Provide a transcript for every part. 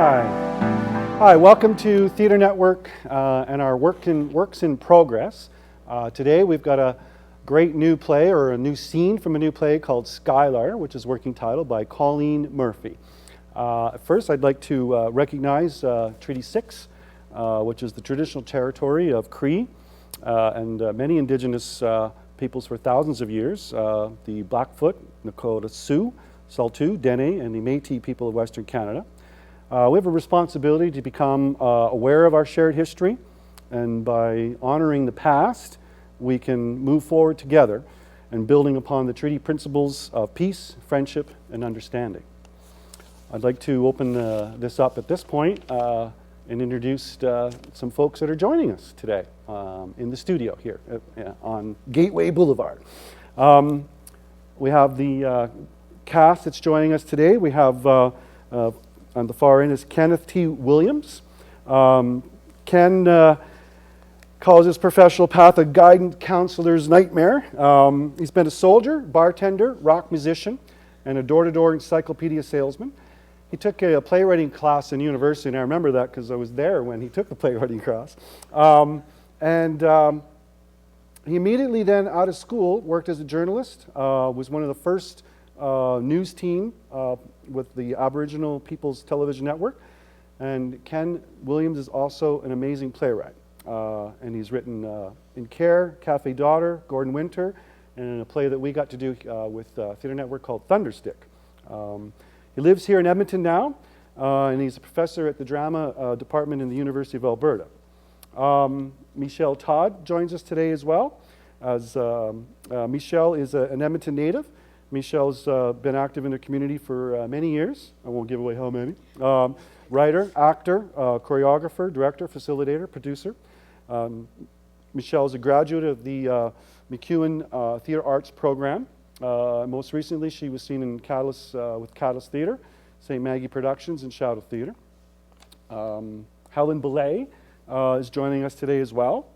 Hi. Hi, welcome to Theatre Network and our Works in Progress. Today we've got a great new play, or a new scene from a new play called SKYLAR, which is working title by Colleen Murphy. First, I'd like to recognize Treaty 6, which is the traditional territory of Cree and many Indigenous peoples for thousands of years, the Blackfoot, Nakota Sioux, Saulteaux, Dene, and the Métis people of Western Canada. We have a responsibility to become aware of our shared history, and by honoring the past, we can move forward together and building upon the treaty principles of peace, friendship, and understanding. I'd like to open this up at this point and introduce some folks that are joining us today in the studio here on Gateway Boulevard. We have the cast that's joining us today. We have on the far end is Kenneth T Williams. Ken calls his professional path a guidance counselor's nightmare. He's been a soldier, bartender, rock musician, and a door-to-door encyclopedia salesman. He took a playwriting class in university, and I remember that because I was there when he took the playwriting class. He immediately then, out of school, worked as a journalist, was one of the first news team with the Aboriginal People's Television Network. And Ken Williams is also an amazing playwright. And he's written In Care, Cafe Daughter, Gordon Winter, and in a play that we got to do with Theatre Network called Thunderstick. He lives here in Edmonton now, and he's a professor at the drama department in the University of Alberta. Michelle Todd joins us today as well. As Michelle is an Edmonton native. Michelle's been active in the community for many years. I won't give away how many. Writer, actor, choreographer, director, facilitator, producer. Michelle is a graduate of the MacEwan Theatre Arts program. Most recently, she was seen in Catalyst, with Catalyst Theatre, St. Maggie Productions, and Shadow Theatre. Helen Belay is joining us today as well.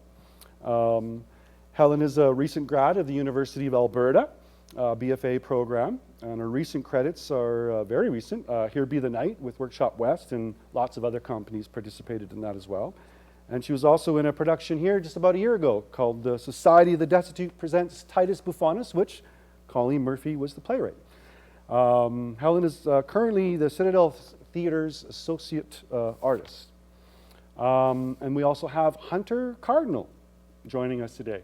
Helen is a recent grad of the University of Alberta, BFA program, and her recent credits are very recent. Here Be the Night with Workshop West, and lots of other companies participated in that as well. And she was also in a production here just about a year ago called The Society of the Destitute Presents Titus Buffonus, which Colleen Murphy was the playwright. Helen is currently the Citadel Theatre's associate artist. And we also have Hunter Cardinal joining us today.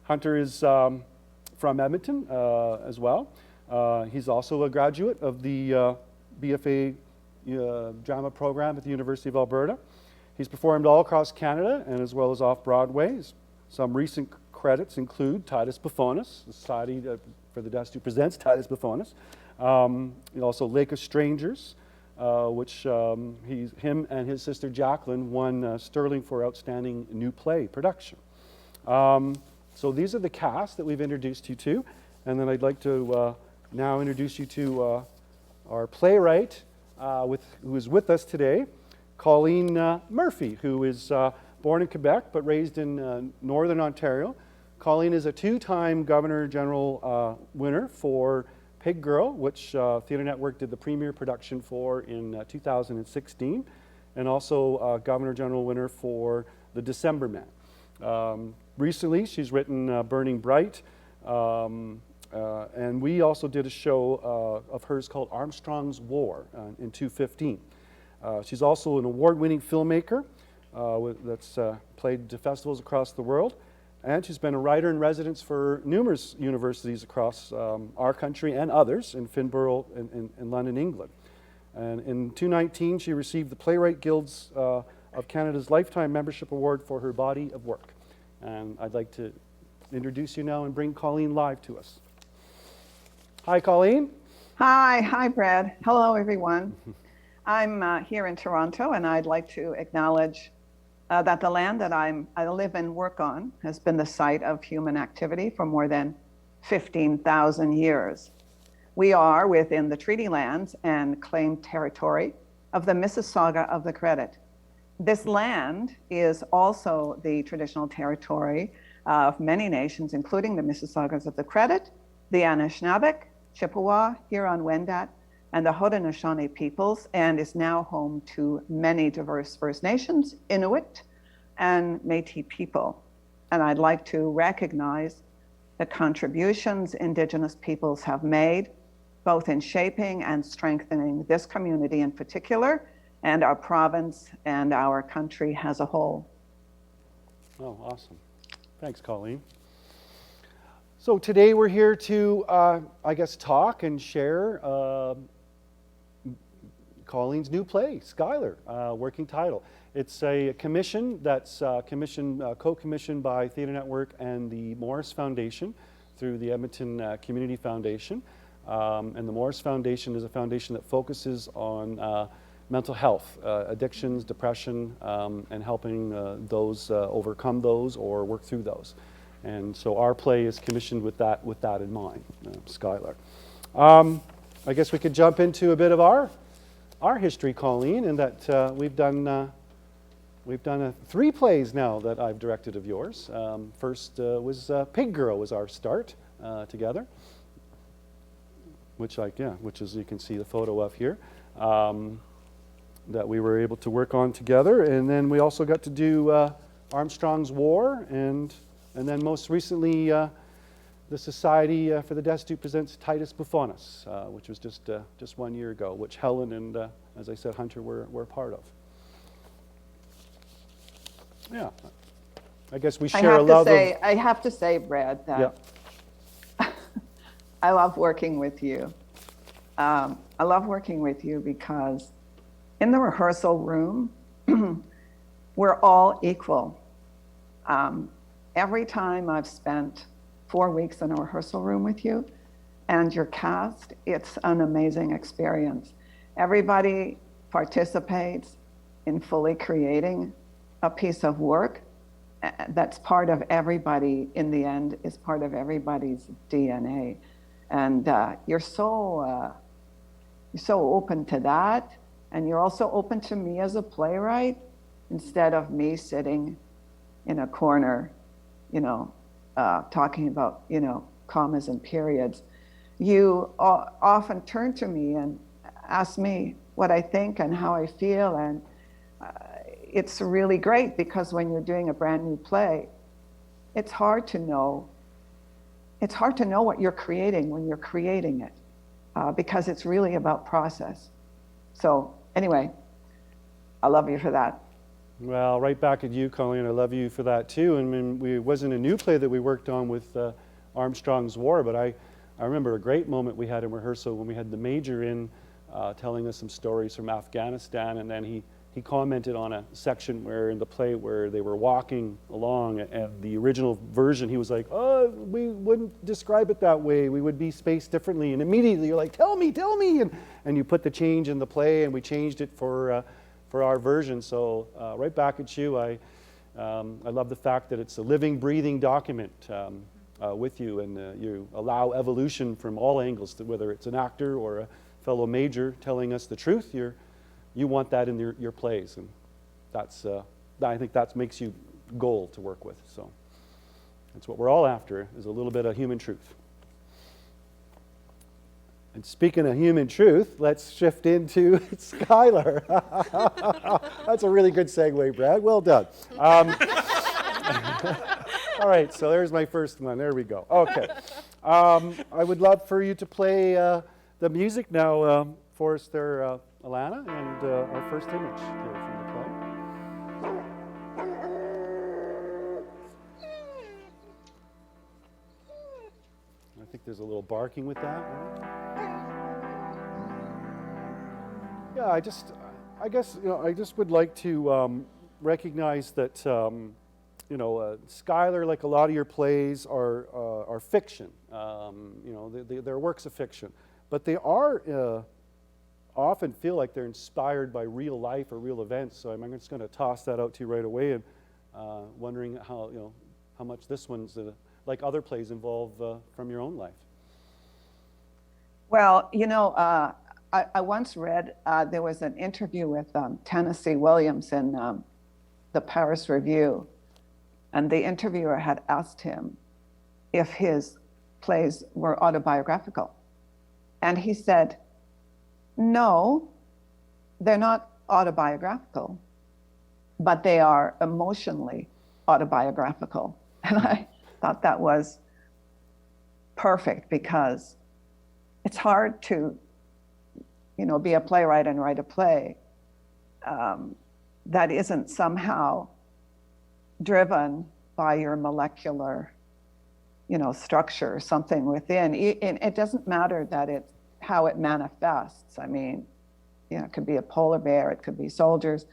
Hunter is from Edmonton as well. He's also a graduate of the BFA drama program at the University of Alberta. He's performed all across Canada and as well as off-Broadway. Some recent credits include Titus Buffonus, the Society for the Destitute Presents Titus Buffonus. Also Lake of Strangers, which him and his sister Jacqueline won Sterling for Outstanding New Play Production. So these are the cast that we've introduced you to, and then I'd like to now introduce you to our playwright who is with us today, Colleen Murphy, who is born in Quebec but raised in Northern Ontario. Colleen is a two-time Governor General winner for Pig Girl, which Theatre Network did the premiere production for in 2016, and also Governor General winner for The December Man. Recently, she's written Burning Bright, and we also did a show of hers called Armstrong's War in 2015. She's also an award-winning filmmaker that's played to festivals across the world, and she's been a writer in residence for numerous universities across our country and others in Finborough in London, England. And in 2019, she received the Playwright Guild's of Canada's Lifetime Membership Award for her body of work. And I'd like to introduce you now and bring Colleen live to us. Hi, Colleen. Hi, Brad. Hello, everyone. I'm here in Toronto, and I'd like to acknowledge that the land that I live and work on has been the site of human activity for more than 15,000 years. We are within the treaty lands and claimed territory of the Mississauga of the Credit. This land is also the traditional territory of many nations, including the Mississaugas of the Credit, the Anishinaabeg, Chippewa, Huron-Wendat, and the Haudenosaunee peoples, and is now home to many diverse First Nations, Inuit, and Métis people. And I'd like to recognize the contributions Indigenous peoples have made, both in shaping and strengthening this community in particular, and our province and our country as a whole. Oh, awesome. Thanks, Colleen. So today we're here to, I guess, talk and share Colleen's new play, SKYLAR, working title. It's a commission that's co-commissioned by Theatre Network and the Morris Foundation through the Edmonton Community Foundation. And the Morris Foundation is a foundation that focuses on mental health, addictions, depression, and helping those overcome those or work through those. And so our play is commissioned with that in mind, SKYLAR. I guess we could jump into a bit of our history, Colleen, in that we've done 3 plays now that I've directed of yours. First was Pig Girl was our start together, which as you can see the photo of here, that we were able to work on together. And then we also got to do Armstrong's War, and then most recently the Society for the Destitute presents Titus Buffonus, which was just 1 year ago, which Helen and, as I said, Hunter were a part of. Yeah, I guess we share a love of... I have to say, Brad, that I love working with you. I love working with you because in the rehearsal room, we're all equal. Every time I've spent 4 weeks in a rehearsal room with you and your cast, it's an amazing experience. Everybody participates in fully creating a piece of work that's part of everybody, in the end, is part of everybody's DNA. And you're so open to that. And you're also open to me as a playwright, instead of me sitting in a corner, talking about, commas and periods. You often turn to me and ask me what I think and how I feel. And it's really great, because when you're doing a brand new play, it's hard to know what you're creating when you're creating it, because it's really about process. So anyway, I love you for that. Well, right back at you, Colleen. I love you for that too. I mean, it wasn't a new play that we worked on with Armstrong's War, but I remember a great moment we had in rehearsal when we had the major in telling us some stories from Afghanistan, and then he commented on a section where in the play where they were walking along, and the original version he was like, "Oh, we wouldn't describe it that way. We would be spaced differently." And immediately you're like, "Tell me," and you put the change in the play, and we changed it for our version. So right back at you. I love the fact that it's a living, breathing document with you, and you allow evolution from all angles, whether it's an actor or a fellow major telling us the truth. You want that in your plays, and I think that makes you gold to work with. So that's what we're all after, is a little bit of human truth. And speaking of human truth, let's shift into SKYLAR. That's a really good segue, Brad. Well done. All right, so there's my first one. There we go. Okay. I would love for you to play the music now for us there, Alana, and our first image here from the play. I think there's a little barking with that. Yeah, I guess I just would like to recognize that SKYLAR, like a lot of your plays, are fiction. They're works of fiction, but they are often feel like they're inspired by real life or real events. So I'm just going to toss that out to you right away, and wondering how much this one's like other plays involve from your own life. Well, I once read, there was an interview with Kenneth T Williams in the Paris Review, and the interviewer had asked him if his plays were autobiographical. And he said, No, they're not autobiographical, but they are emotionally autobiographical. And I thought that was perfect because it's hard to, be a playwright and write a play that isn't somehow driven by your molecular, structure, something within. It doesn't matter that how it manifests. I mean, it could be a polar bear, it could be soldiers,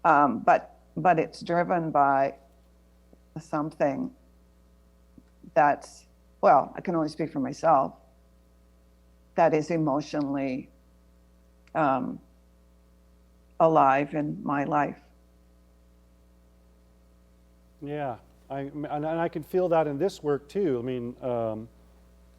but it's driven by something that's, well, I can only speak for myself, that is emotionally alive in my life. Yeah, and I can feel that in this work too.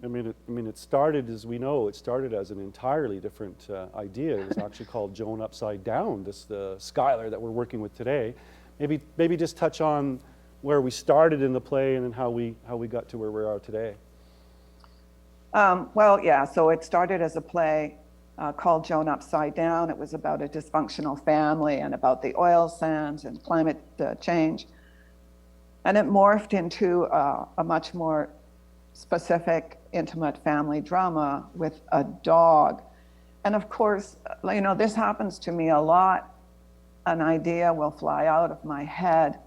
It started, as we know, it started as an entirely different idea. It was actually called Joan Upside Down, the SKYLAR that we're working with today. Maybe just touch on where we started in the play and then how we got to where we are today. So it started as a play called Joan Upside Down. It was about a dysfunctional family and about the oil sands and climate change. And it morphed into a much more specific, intimate family drama with a dog. And of course, this happens to me a lot. An idea will fly out of my head,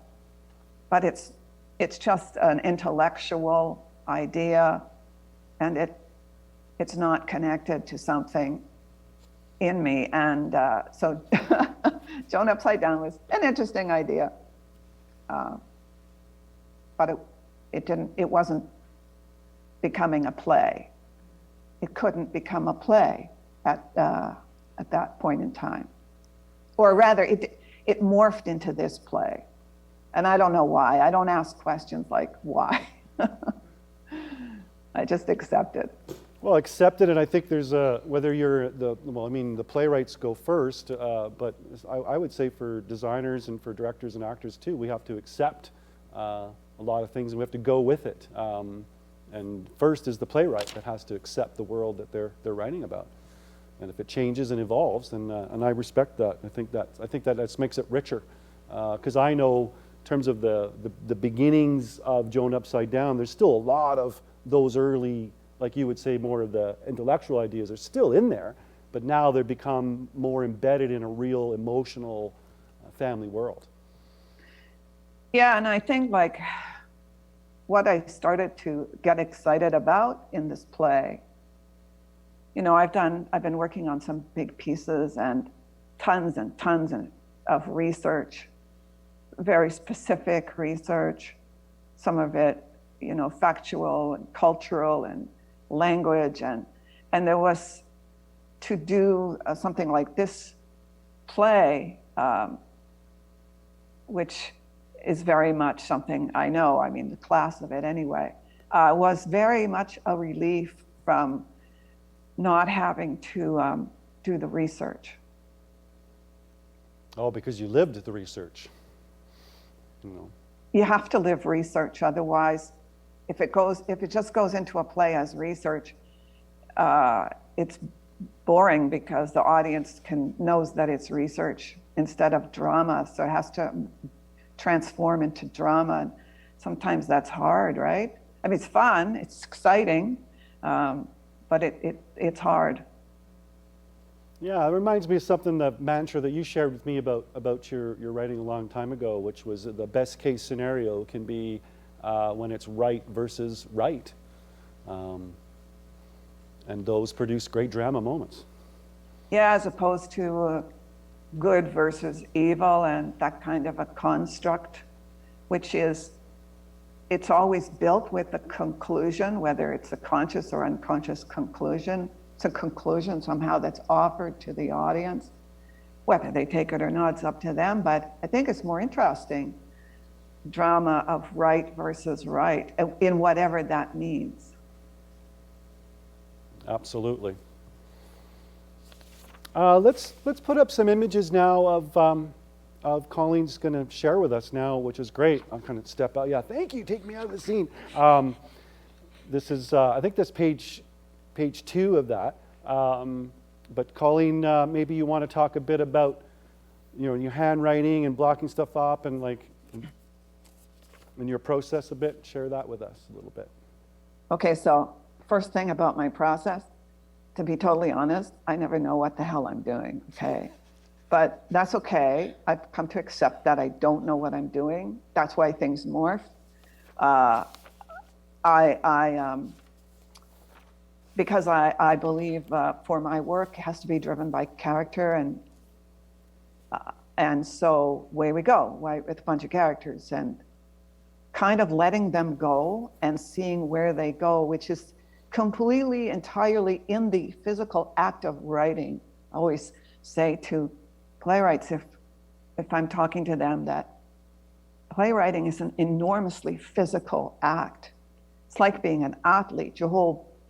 but it's just an intellectual idea, and it's not connected to something in me. And so Joan Upside Down was an interesting idea, but it wasn't becoming a play. It couldn't become a play at that point in time. Or rather, it morphed into this play. And I don't know why. I don't ask questions like why. I just accept it. Well, accept it, and I think there's whether you're the playwrights go first, but I would say for designers and for directors and actors too, we have to accept a lot of things and we have to go with it. And first is the playwright that has to accept the world that they're writing about. And if it changes and evolves, then and I respect that. I think that makes it richer, because I know in terms of the beginnings of Joan Upside Down, there's still a lot of those early, like you would say, more of the intellectual ideas are still in there, but now they've become more embedded in a real emotional family world. Yeah, and I think like what I started to get excited about in this play, I've been working on some big pieces and tons of research, very specific research, some of it, factual and cultural and language, and there was to do something like this play, which is very much something I know, the class of it anyway, was very much a relief from not having to do the research. Oh, because you lived the research. You have to live research, otherwise, if it just goes into a play as research, it's boring because the audience knows that it's research instead of drama, so it has to transform into drama. And sometimes that's hard, right? It's fun, it's exciting, but it's hard. Yeah, it reminds me of something, the mantra that you shared with me about your writing a long time ago, which was the best case scenario can be when it's right versus right. And those produce great drama moments. Yeah, as opposed to good versus evil and that kind of a construct, which is, it's always built with a conclusion, whether it's a conscious or unconscious conclusion. It's a conclusion somehow that's offered to the audience. Whether they take it or not, it's up to them, but I think it's more interesting, drama of right versus right, in whatever that means. Absolutely. Let's put up some images now of Colleen's going to share with us now, which is great. I'm going to step out. Yeah, thank you. Take me out of the scene. This is, I think that's page 2 of that. But Colleen, maybe you want to talk a bit about, your handwriting and blocking stuff up and and your process a bit. Share that with us a little bit. Okay, so first thing about my process, to be totally honest, I never know what the hell I'm doing, okay? But that's okay. I've come to accept that I don't know what I'm doing. That's why things morph. Because I believe for my work, it has to be driven by character, and so away we go, right, with a bunch of characters, and kind of letting them go and seeing where they go, which is completely, entirely in the physical act of writing. I always say to playwrights, if I'm talking to them, that playwriting is an enormously physical act. It's like being an athlete.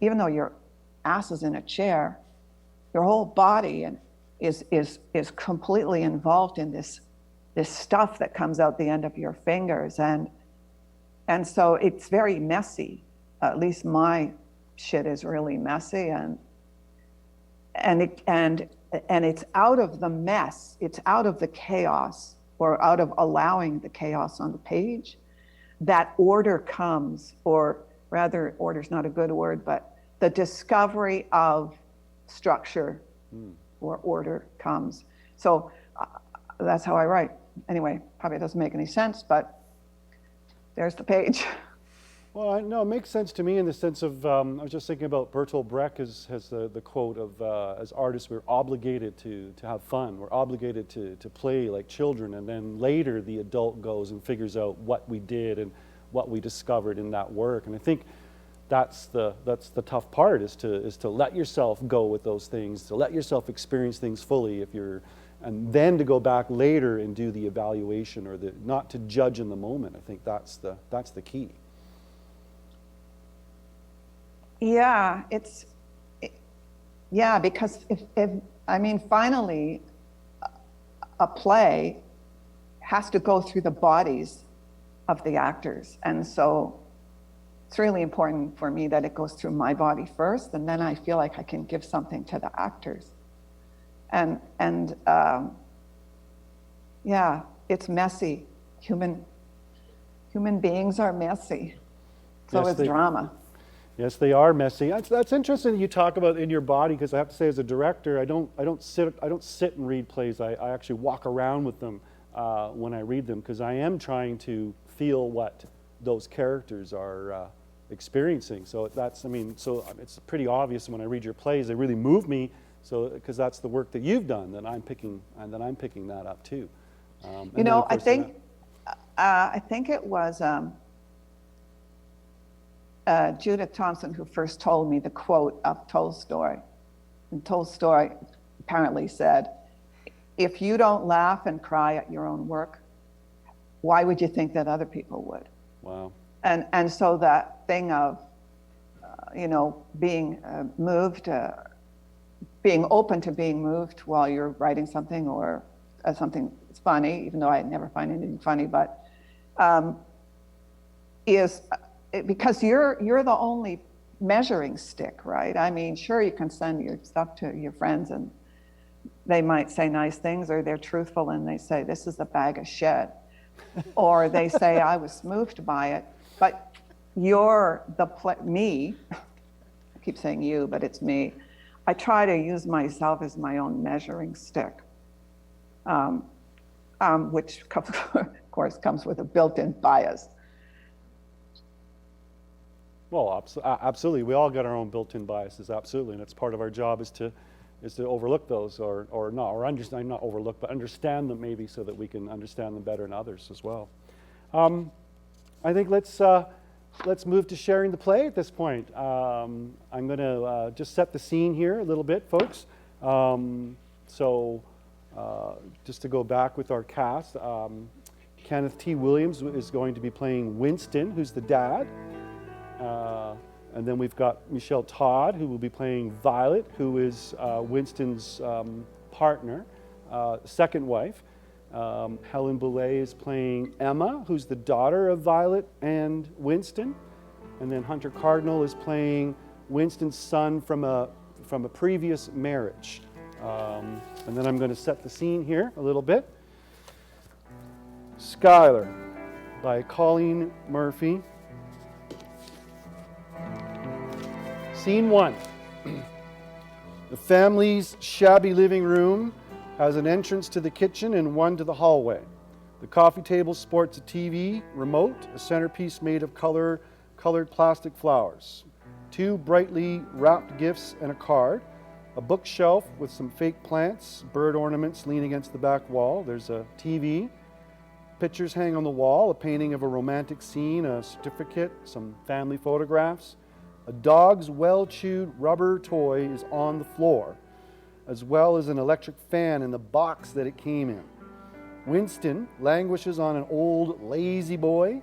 Even though your ass is in a chair, your whole body is completely involved in this stuff that comes out the end of your fingers, and so it's very messy. At least my shit is really messy, and it's out of the mess, it's out of the chaos, or out of allowing the chaos on the page, that order comes, or rather, order's not a good word, but the discovery of structure or order comes. So that's how I write. Anyway, probably doesn't make any sense, but there's the page. Well, no, it makes sense to me in the sense of, I was just thinking about Bertolt Brecht has the quote of, as artists, we're obligated to have fun. We're obligated to play like children. And then later the adult goes and figures out what we did and what we discovered in that work. And I think that's the tough part, is to let yourself go with those things, to let yourself experience things fully and then to go back later and do the evaluation, or not to judge in the moment. I think that's the key. Yeah, because finally, a play has to go through the bodies of the actors, and so it's really important for me that it goes through my body first, and then I feel like I can give something to the actors. And it's messy. Human beings are messy. So Yes, is drama. Yes, they are messy. That's interesting that you talk about in your body, because I have to say, as a director, I don't sit and read plays. I actually walk around with them when I read them, because I am trying to feel what those characters are experiencing. So it's pretty obvious when I read your plays, they really move me. So because that's the work that you've done, that I'm picking that up too. I think it was Judith Thompson who first told me the quote of Tolstoy. And Tolstoy apparently said, "If you don't laugh and cry at your own work, why would you think that other people would?" Wow. And so that thing of being moved, being open to being moved while you're writing something, or something that's funny, even though I never find anything funny, but is because you're the only measuring stick, right? I mean, sure, you can send your stuff to your friends and they might say nice things, or they're truthful and they say, "This is a bag of shit," or they say, "I was moved by it." But you're me, I keep saying you, but it's me. I try to use myself as my own measuring stick, which of course comes with a built-in bias. Well, absolutely. We all got our own built-in biases, absolutely, and it's part of our job is to overlook those, or understand, not overlook, but understand them maybe, so that we can understand them better in others as well. I think let's move to sharing the play at this point. I'm going to just set the scene here a little bit, folks. Just to go back with our cast, Kenneth T Williams is going to be playing Winston, who's the dad. And then we've got Michelle Todd, who will be playing Violet, who is Winston's partner, second wife. Helen Boulay is playing Emma, who's the daughter of Violet and Winston. And then Hunter Cardinal is playing Winston's son from from a previous marriage. And then I'm going to set the scene here a little bit. SKYLAR by Colleen Murphy. Scene 1. The family's shabby living room has an entrance to the kitchen and one to the hallway. The coffee table sports a TV, remote, a centerpiece made of colored plastic flowers, 2 brightly wrapped gifts and a card, a bookshelf with some fake plants, bird ornaments lean against the back wall. There's a TV, pictures hang on the wall, a painting of a romantic scene, a certificate, some family photographs. A dog's well-chewed rubber toy is on the floor, as well as an electric fan in the box that it came in. Winston languishes on an old lazy boy.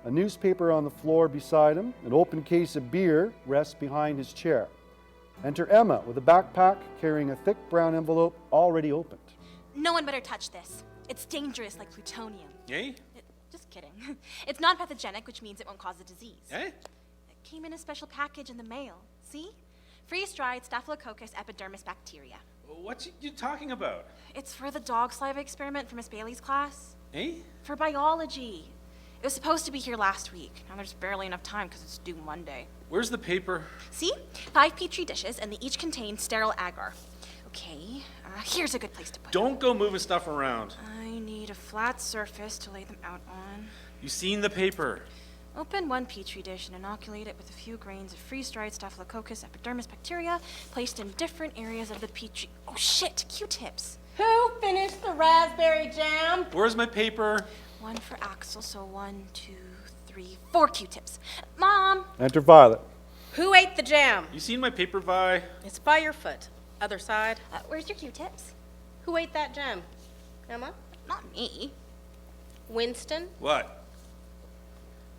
A newspaper on the floor beside him. An open case of beer rests behind his chair. Enter Emma with a backpack carrying a thick brown envelope already opened. No one better touch this. It's dangerous like plutonium. Eh? Just kidding. It's non-pathogenic, which means it won't cause a disease. Eh? It came in a special package in the mail. See? Freeze-dried Staphylococcus epidermis bacteria. What's you talking about? It's for the dog saliva experiment for Miss Bailey's class. Eh? For biology. It was supposed to be here last week. Now there's barely enough time because it's due Monday. Where's the paper? See? 5 petri dishes, and they each contain sterile agar. Okay, here's a good place to put it. Don't go moving stuff around. I need a flat surface to lay them out on. You seen the paper? Open 1 petri dish and inoculate it with a few grains of freeze-dried Staphylococcus epidermis bacteria placed in different areas of the petri... Oh shit, Q-tips. Who finished the raspberry jam? Where's my paper? 1 for Axel, so 1, 2, 3, 4 Q-tips. Mom! Enter Violet. Who ate the jam? You seen my paper, Vi? It's by your foot. Other side. Where's your Q-tips? Who ate that jam? Emma? Not me. Winston? What?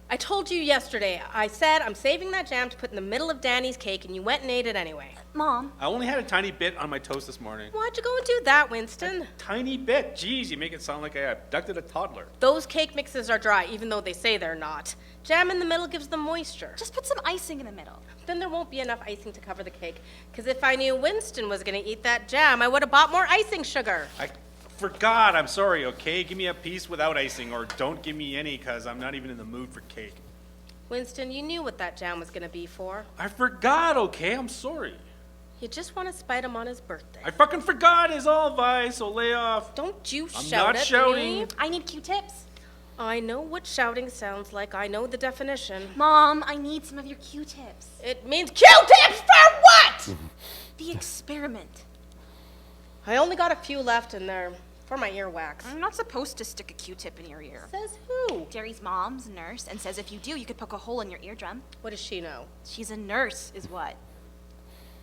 I told you yesterday. I said I'm saving that jam to put in the middle of Danny's cake, and you went and ate it anyway. Mom. I only had a tiny bit on my toast this morning. Why'd you go and do that, Winston? Tiny bit? Jeez, you make it sound like I abducted a toddler. Those cake mixes are dry, even though they say they're not. Jam in the middle gives them moisture. Just put some icing in the middle. Then there won't be enough icing to cover the cake. Because if I knew Winston was going to eat that jam, I would have bought more icing sugar. I forgot. I'm sorry, okay? Give me a piece without icing, or don't give me any, because I'm not even in the mood for cake. Winston, you knew what that jam was going to be for. I forgot, okay? I'm sorry. You just want to spite him on his birthday. I fucking forgot is all, Vi, so lay off. Don't you I'm shout not at shouting. me. I need Q-tips. I know what shouting sounds like. I know the definition. Mom, I need some of your Q-tips. It means Q-tips for what? The experiment. I only got a few left in there for my earwax. I'm not supposed to stick a Q-tip in your ear. Says who? Jerry's mom's a nurse and says if you do, you could poke a hole in your eardrum. What does she know? She's a nurse, is what.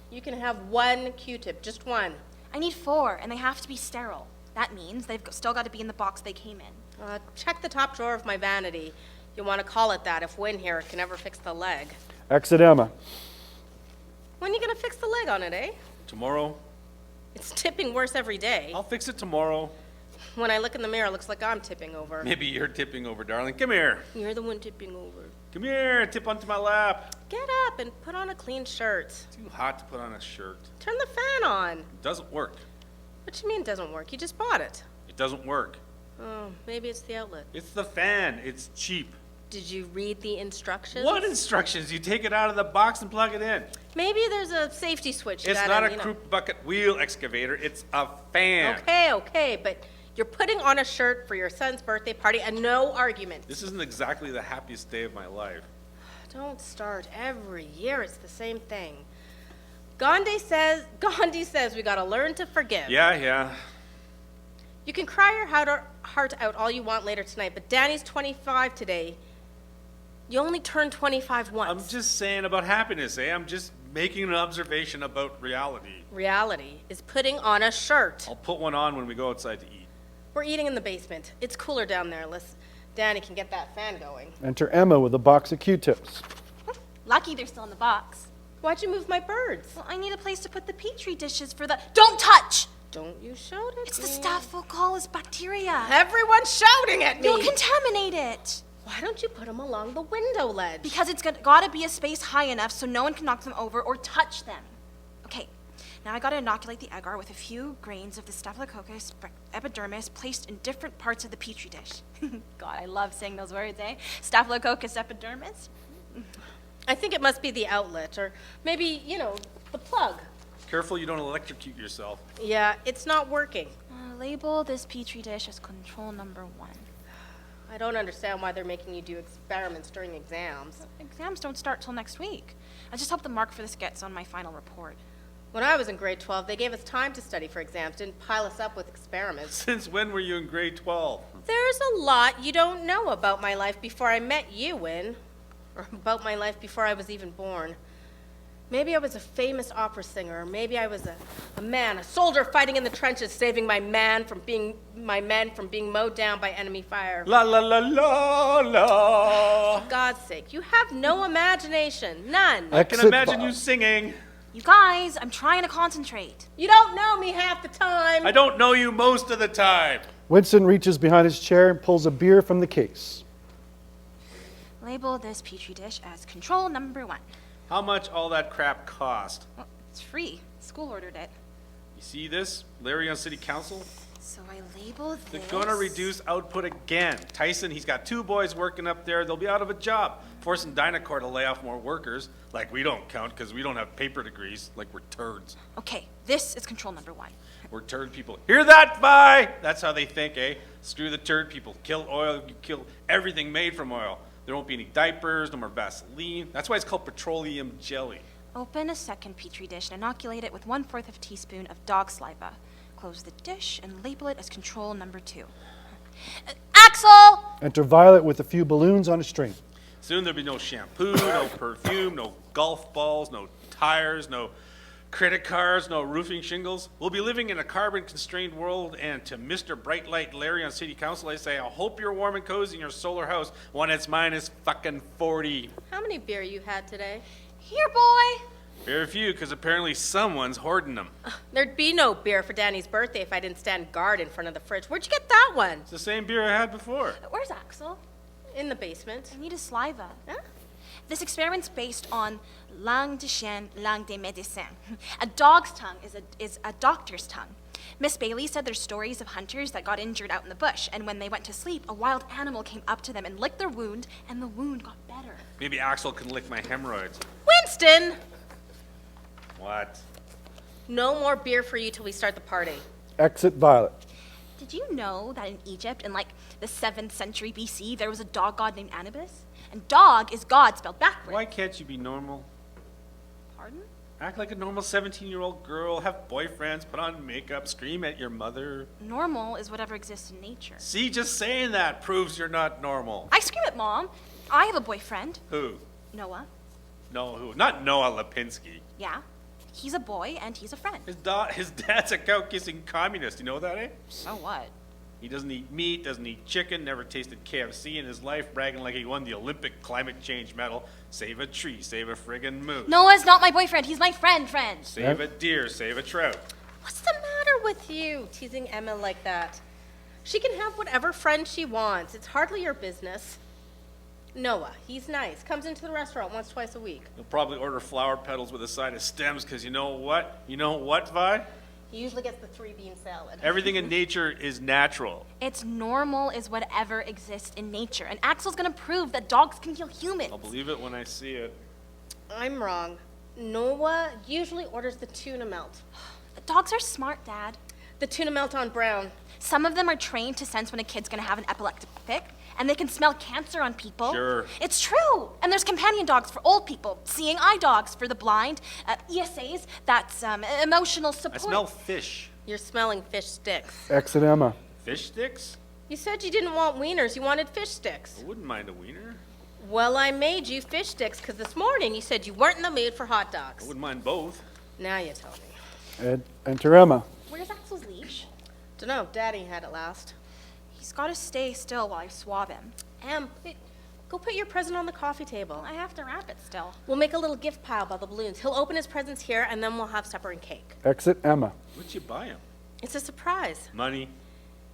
You can have 1 Q-tip, just 1. I need 4, and they have to be sterile. That means they've still got to be in the box they came in. Check the top drawer of my vanity. You want to call it that if Win here can ever fix the leg. Exit Emma. When are you going to fix the leg on it, eh? Tomorrow? It's tipping worse every day. I'll fix it tomorrow. When I look in the mirror, it looks like I'm tipping over. Maybe you're tipping over, darling. Come here. You're the one tipping over. Come here. Tip onto my lap. Get up and put on a clean shirt. Too hot to put on a shirt. Turn the fan on. It doesn't work. What you mean it doesn't work? You just bought it. It doesn't work. Oh, maybe it's the outlet. It's the fan. It's cheap. Did you read the instructions? What instructions? You take it out of the box and plug it in. Maybe there's a safety switch. It's not a croup bucket wheel excavator. It's a fan. Okay, but you're putting on a shirt for your son's birthday party and no argument. This isn't exactly the happiest day of my life. Don't start. Every year it's the same thing. Gandhi says we gotta learn to forgive. Yeah. You can cry your heart out all you want later tonight, but Danny's 25 today. You only turn 25 once. I'm just saying about happiness, eh? I'm just making an observation about reality. Reality is putting on a shirt. I'll put one on when we go outside to eat. We're eating in the basement. It's cooler down there unless Danny can get that fan going. Enter Emma with a box of Q-tips. Lucky they're still in the box. Why'd you move my birds? Well, I need a place to put the petri dishes for the... Don't touch! Don't you shout at It's me. the Staphylococcus bacteria. Everyone's shouting at me. You'll contaminate it. Why don't you put them along the window ledge? Because it's got to be a space high enough so no one can knock them over or touch them. Okay, Now I gotta inoculate the agar with a few grains of the Staphylococcus epidermis placed in different parts of the petri dish. God, I love saying those words, eh? Staphylococcus epidermis? I think it must be the outlet, or maybe, the plug. Careful you don't electrocute yourself. Yeah, it's not working. Label this petri dish as control number 1. I don't understand why they're making you do experiments during exams. Exams don't start till next week. I just hope the mark for this gets on my final report. When I was in grade 12, they gave us time to study for exams, didn't pile us up with experiments. Since when were you in grade 12? There's a lot you don't know about my life before I met you, Win. Or about my life before I was even born. Maybe I was a famous opera singer, or maybe I was a man, a soldier fighting in the trenches, saving my men from being mowed down by enemy fire. La la la la la. For God's sake, you have no imagination, none. I can imagine you singing. You guys, I'm trying to concentrate. You don't know me half the time. I don't know you most of the time. Winston reaches behind his chair and pulls a beer from the case. Label this petri dish as control number 1. How much all that crap cost? Well, it's free. School ordered it. You see this? Larry on city council? So I label this... They're gonna reduce output again. Tyson, he's got 2 boys working up there. They'll be out of a job. Forcing Dynacor to lay off more workers. Like we don't count because we don't have paper degrees. Like we're turds. Okay, this is control number 1. We're turd people. Hear that, Vi? That's how they think, eh? Screw the turd people. Kill oil. You kill everything made from oil. There won't be any diapers, no more Vaseline. That's why it's called petroleum jelly. Open a second petri dish and inoculate it with 1/4 of a teaspoon of dog saliva. Close the dish and label it as control number 2. Axel! Enter Violet with a few balloons on a string. Soon there'll be no shampoo, no perfume, no golf balls, no tires, no credit cards, no roofing shingles. We'll be living in a carbon-constrained world, and to Mr. Bright Light Larry on City Council, I say, I hope you're warm and cozy in your solar house when it's minus fucking 40. How many beer you had today? Here, boy! Very few, because apparently someone's hoarding them. There'd be no beer for Danny's birthday if I didn't stand guard in front of the fridge. Where'd you get that one? It's the same beer I had before. Where's Axel? In the basement. I need a saliva. Huh? This experiment's based on langue de chien, langue des médecins. A dog's tongue is a doctor's tongue. Miss Bailey said there's stories of hunters that got injured out in the bush, and when they went to sleep, a wild animal came up to them and licked their wound, and the wound got better. Maybe Axel can lick my hemorrhoids. Winston! What? No more beer for you till we start the party. Exit Violet. Did you know that in Egypt, in like the 7th century BC, there was a dog god named Anubis? And dog is God spelled backwards. Why can't you be normal? Pardon? Act like a normal 17-year-old girl, have boyfriends, put on makeup, scream at your mother. Normal is whatever exists in nature. See, just saying that proves you're not normal. I scream at Mom. I have a boyfriend. Who? Noah. No, who? Not Noah Lipinski. Yeah. He's a boy and he's a friend. His dad's a cow-kissing communist. You know that, eh? So what? He doesn't eat meat, doesn't eat chicken, never tasted KFC in his life, bragging like he won the Olympic climate change medal. Save a tree, save a friggin' moose. Noah's not my boyfriend. He's my friend. Save a deer, save a trout. What's the matter with you, teasing Emma like that? She can have whatever friend she wants. It's hardly your business. Noah, he's nice. Comes into the restaurant once, twice a week. He'll probably order flower petals with a side of stems, because you know what? You know what, Vi? He usually gets the 3-bean salad. Everything in nature is natural. It's normal is whatever exists in nature. And Axel's gonna prove that dogs can kill humans. I'll believe it when I see it. I'm wrong. Noah usually orders the tuna melt. But dogs are smart, Dad. The tuna melt on brown. Some of them are trained to sense when a kid's gonna have an epileptic fit, and they can smell cancer on people. Sure. It's true. And there's companion dogs for old people, seeing eye dogs for the blind, ESAs, that's emotional I support. smell fish. You're smelling fish sticks. Exit Emma. Fish sticks? You said you didn't want wieners, you wanted fish sticks. I wouldn't mind a wiener. Well, I made you fish sticks because this morning you said you weren't in the mood for hot I dogs. wouldn't mind both. Now you tell me. Enter Emma. Where's Axel's leash? Dunno, Daddy had it last. He's gotta stay still while I swab him. Go put your present on the coffee table. I have to wrap it still. We'll make a little gift pile by the balloons. He'll open his presents here, and then we'll have supper and cake. Exit Emma. What'd you buy him? It's a surprise. Money?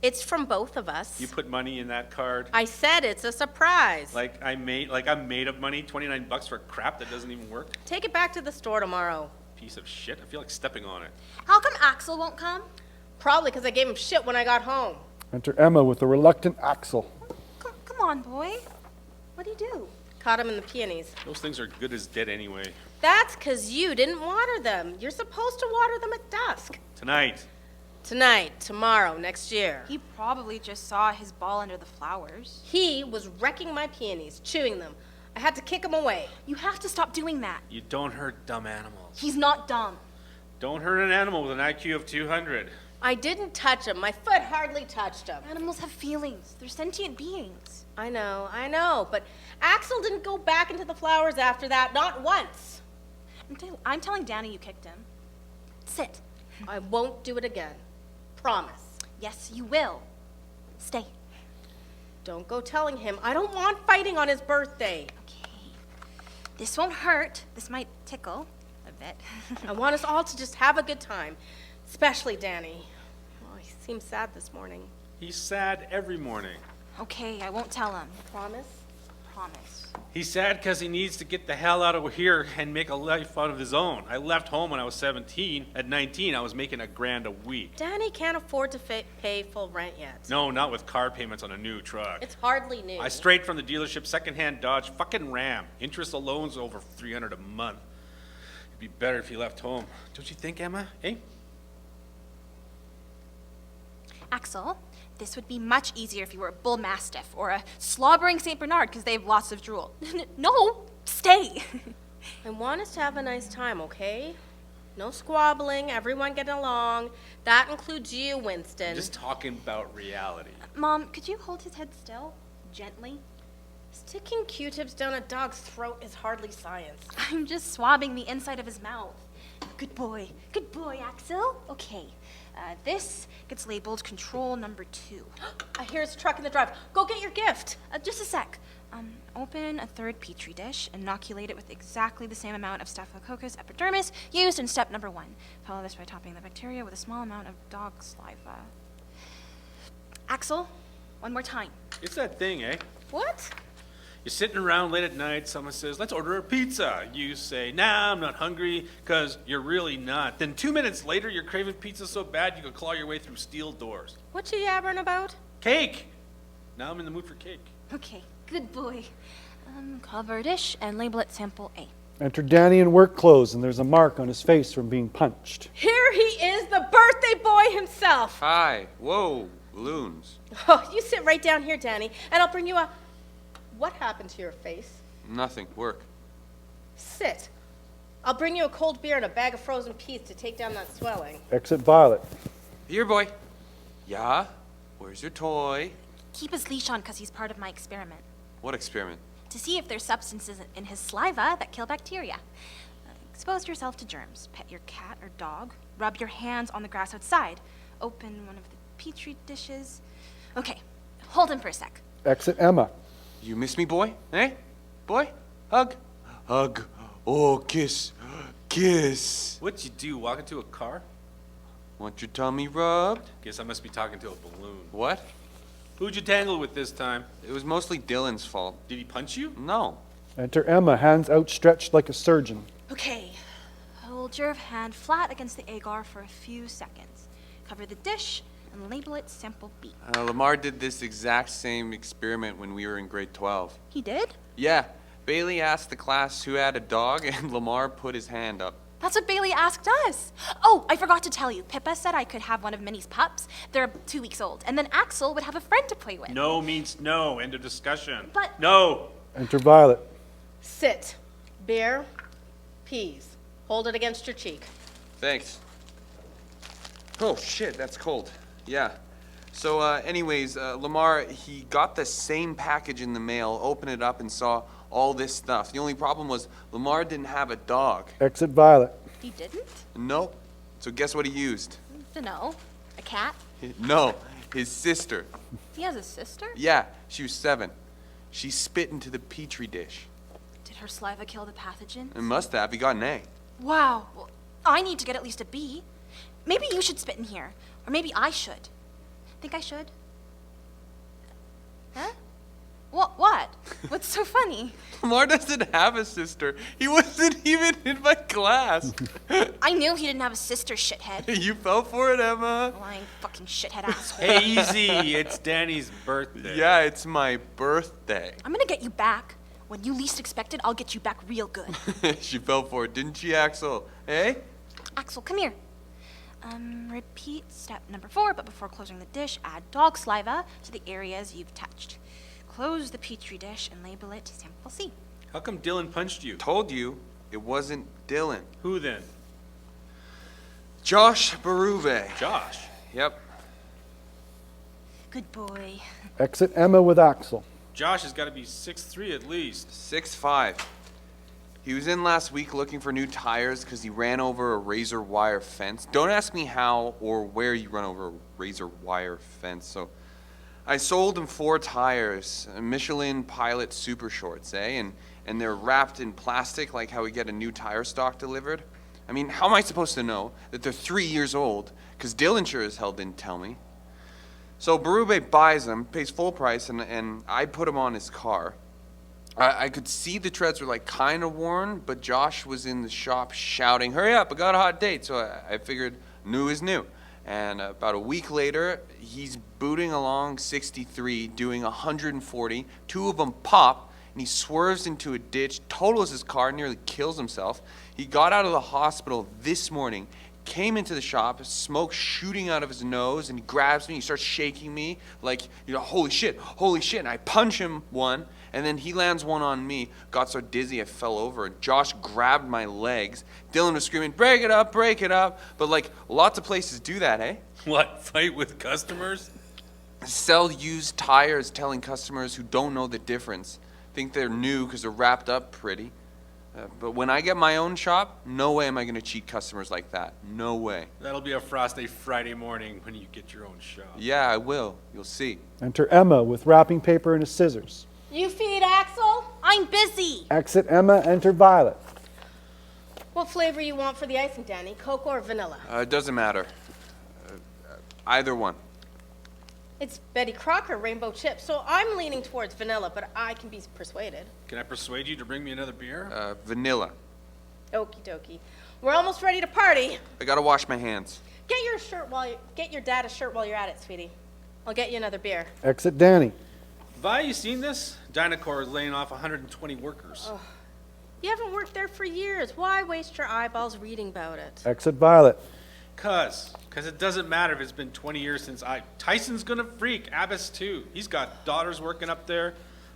It's from both of us. You put money in that card? I said it's a surprise. I'm made of money, $29 for crap that doesn't even work? Take it back to the store tomorrow. piece of shit. I feel like stepping on it. How come Axel won't come? Probably because I gave him shit when I got home. Enter Emma with a reluctant Axel. Come on, boy. What'd he do? Caught him in the peonies. Those things are good as dead anyway. That's because you didn't water them. You're supposed to water them at dusk. Tonight. Tonight, tomorrow, next year. He probably just saw his ball under the flowers. He was wrecking my peonies, chewing them. I had to kick him away. You have to stop doing that. You don't hurt dumb animals. He's not dumb. Don't hurt an animal with an IQ of 200. I didn't touch him. My foot hardly touched him. Animals have feelings. They're sentient beings. I know, but Axel didn't go back into the flowers after that, not once. I'm telling Danny you kicked him. Sit. I won't do it again. Promise. Yes, you will. Stay. Don't go telling him. I don't want fighting on his birthday. Okay. This won't hurt. This might tickle a bit. I want us all to just have a good time, especially Danny. Oh, he seems sad this morning. He's sad every morning. Okay, I won't tell him. Promise? Promise. He's sad because he needs to get the hell out of here and make a life out of his own. I left home when I was 17. At 19, I was making $1,000 a week. Danny can't afford to pay full rent yet. No, not with car payments on a new truck. It's hardly new. I straight from the dealership, secondhand Dodge, fucking Ram. Interest alone's over $300 a month. It'd be better if he left home. Don't you think, Emma? Eh? Axel, this would be much easier if you were a bull mastiff or a slobbering St. Bernard because they have lots of drool. No, stay. I want us to have a nice time, okay? No squabbling, everyone getting along. That includes you, Winston. Just talking about reality. Mom, could you hold his head still? Gently? Sticking Q-tips down a dog's throat is hardly science. I'm just swabbing the inside of his mouth. Good boy. Good boy, Axel. Okay. This gets labeled control number 2. I hear his truck in the drive. Go get your gift. Just a sec. Open a third petri dish, inoculate it with exactly the same amount of Staphylococcus epidermis used in step number 1. Follow this by topping the bacteria with a small amount of dog saliva. Axel, one more time. It's that thing, eh? What? You're sitting around late at night, someone says, let's order a pizza. You say, nah, I'm not hungry, because you're really not. Then 2 minutes later, you're craving pizza so bad you could claw your way through steel doors. What you yabbering about? Cake! Now I'm in the mood for cake. Okay, good boy. Cover dish and label it sample A. Enter Danny in work clothes, and there's a mark on his face from being punched. Here he is, the birthday boy himself. Hi. Whoa, balloons. Oh, you sit right down here, Danny, and I'll bring you a... What happened to your face? Nothing. Work. Sit. I'll bring you a cold beer and a bag of frozen peas to take down that swelling. Exit Violet. Here, boy. Yeah? Where's your toy? Keep his leash on because he's part of my experiment. What experiment? To see if there's substances in his saliva that kill bacteria. Expose yourself to germs. Pet your cat or dog. Rub your hands on the grass outside. Open one of the petri dishes. Okay, hold him for a sec. Exit Emma. You miss me, boy? Eh? Boy? Hug? Hug. Oh, kiss. Kiss. What'd you do, walk into a car? Want your tummy rubbed? Guess I must be talking to a balloon. What? Who'd you tangle with this time? It was mostly Dylan's fault. Did he punch you? No. Enter Emma, hands outstretched like a surgeon. Okay, hold your hand flat against the agar for a few seconds. Cover the dish and label it sample B. Lamar did this exact same experiment when we were in grade 12. He did? Yeah. Bailey asked the class who had a dog, and Lamar put his hand up. That's what Bailey asked us. Oh, I forgot to tell you. Pippa said I could have one of Minnie's pups. They're 2 weeks old. And then Axel would have a friend to play with. No means no. End of discussion. But- No. Enter Violet. Sit. Beer. Peas. Hold it against your cheek. Thanks. Oh, shit, that's cold. Yeah. So, anyways, Lamar, he got the same package in the mail, opened it up, and saw all this stuff. The only problem was Lamar didn't have a dog. Exit Violet. He didn't? Nope. So guess what he used? Dunno. A cat? No, his sister. He has a sister? Yeah, she was 7. She spit into the petri dish. Did her saliva kill the pathogen? It must have. He got an A. Wow. Well, I need to get at least a B. Maybe you should spit in here. Or maybe I should. Think I should? Huh? What? What's so funny? Lamar doesn't have a sister. He wasn't even in my class. I knew he didn't have a sister, shithead. You fell for it, Emma. Lying fucking shithead asshole. Hey, easy. It's Danny's birthday. Yeah, it's my birthday. I'm gonna get you back. When you least expect it, I'll get you back real good. She fell for it, didn't she, Axel? Hey? Axel, come here. Repeat step number 4, but before closing the dish, add dog saliva to the areas you've touched. Close the petri dish and label it sample C. How come Dylan punched you? Told you it wasn't Dylan. Who then? Josh Berube. Josh. Yep. Good boy. Exit Emma with Axel. Josh has got to be 6'3" at least. 6'5". He was in last week looking for new tires because he ran over a razor wire fence. Don't ask me how or where you run over a razor wire fence. So I sold him 4 tires, Michelin Pilot Super Shorts, and they're wrapped in plastic like how we get a new tire stock delivered. I mean, how am I supposed to know that they're 3 years old? Because Dylan sure as hell didn't tell me. So Berube buys them, pays full price, and I put them on his car. I could see the treads were like kind of worn, but Josh was in the shop shouting, "Hurry up, I got a hot date." So I figured new is new. And about a week later, he's booting along 63, doing 140. 2 of them pop, and he swerves into a ditch, totals his car, nearly kills himself. He got out of the hospital this morning, came into the shop, smoke shooting out of his nose, and he grabs me, he starts shaking me like, holy shit, and I punch him one, and then he lands one on me. Got so dizzy I fell over, and Josh grabbed my legs. Dylan was screaming, break it up, but like, lots of places do that, eh? What, fight with customers? Sell used tires, telling customers who don't know the difference, think they're new because they're wrapped up pretty. But when I get my own shop, no way am I going to cheat customers like that. No way. That'll be a frosty Friday morning when you get your own shop. Yeah, I will. You'll see. Enter Emma with wrapping paper and a scissors. You feed Axel? I'm busy. Exit Emma, enter Violet. What flavor you want for the icing, Danny? Cocoa or vanilla? It doesn't matter. Either one. It's Betty Crocker Rainbow Chip, so I'm leaning towards vanilla, but I can be persuaded. Can I persuade you to bring me another beer? Vanilla. Okie dokie. We're almost ready to party. I gotta wash my hands. Get your dad a shirt while you're at it, sweetie. I'll get you another beer. Exit Danny. Vi, you seen this? Dynacor is laying off 120 workers. You haven't worked there for years. Why waste your eyeballs reading about it? Exit Violet. Cause it doesn't matter if it's been 20 years since Tyson's gonna freak, Abbas too. He's got daughters working up there.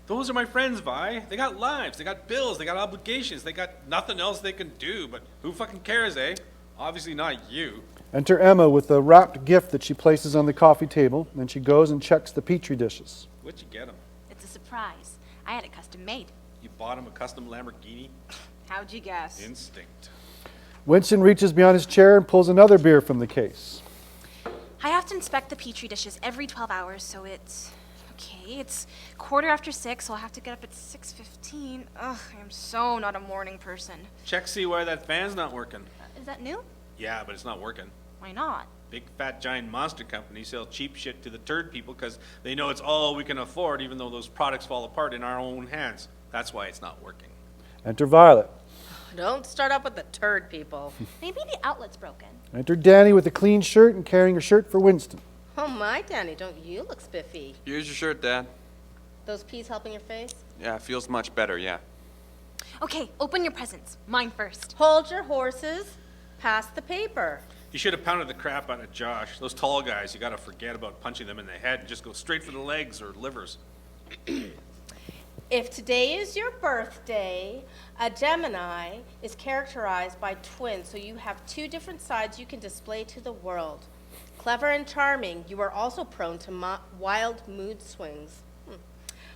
Those are my friends, Vi. They got lives, they got bills, they got obligations, they got nothing else they can do, but who fucking cares, eh? Obviously not you. Enter Emma with a wrapped gift that she places on the coffee table. Then she goes and checks the petri dishes. What'd you get him? It's a surprise. I had it custom made. You bought him a custom Lamborghini? How'd you guess? Instinct. Winston reaches behind his chair and pulls another beer from the case. I have to inspect the petri dishes every 12 hours, so it's 6:15, so I'll have to get up at 6:15. Ugh, I'm so not a morning person. Check see why that fan's not working. Is that new? Yeah, but it's not working. Why not? Big fat giant monster companies sell cheap shit to the turd people because they know it's all we can afford, even though those products fall apart in our own hands. That's why it's not working. Enter Violet. Don't start up with the turd people. Maybe the outlet's broken. Enter Danny with a clean shirt and carrying a shirt for Winston. Oh my, Danny, don't you look spiffy? Here's your shirt, Dad. Those peas helping your face? Yeah, feels much better, yeah. Okay, open your presents. Mine first. Hold your horses. Pass the paper. You should have pounded the crap out of Josh. Those tall guys, you gotta forget about punching them in the head and just go straight for the legs or livers. If today is your birthday, a Gemini is characterized by twins, so you have 2 different sides you can display to the world. Clever and charming, you are also prone to wild mood swings.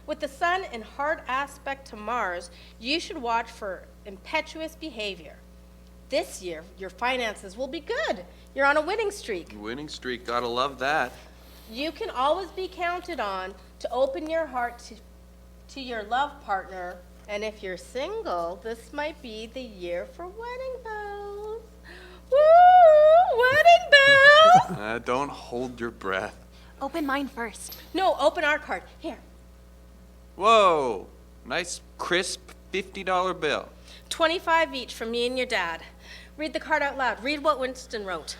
With the sun in hard aspect to Mars, you should watch for impetuous behavior. This year, your finances will be good. You're on a winning streak. Winning streak, gotta love that. You can always be counted on to open your heart to your love partner. And if you're single, this might be the year for wedding bells. Woo! Wedding bells! Don't hold your breath. Open mine first. No, open our card. Here. Whoa! Nice, crisp $50 bill. 25 each from me and your dad. Read the card out loud. Read what Winston wrote.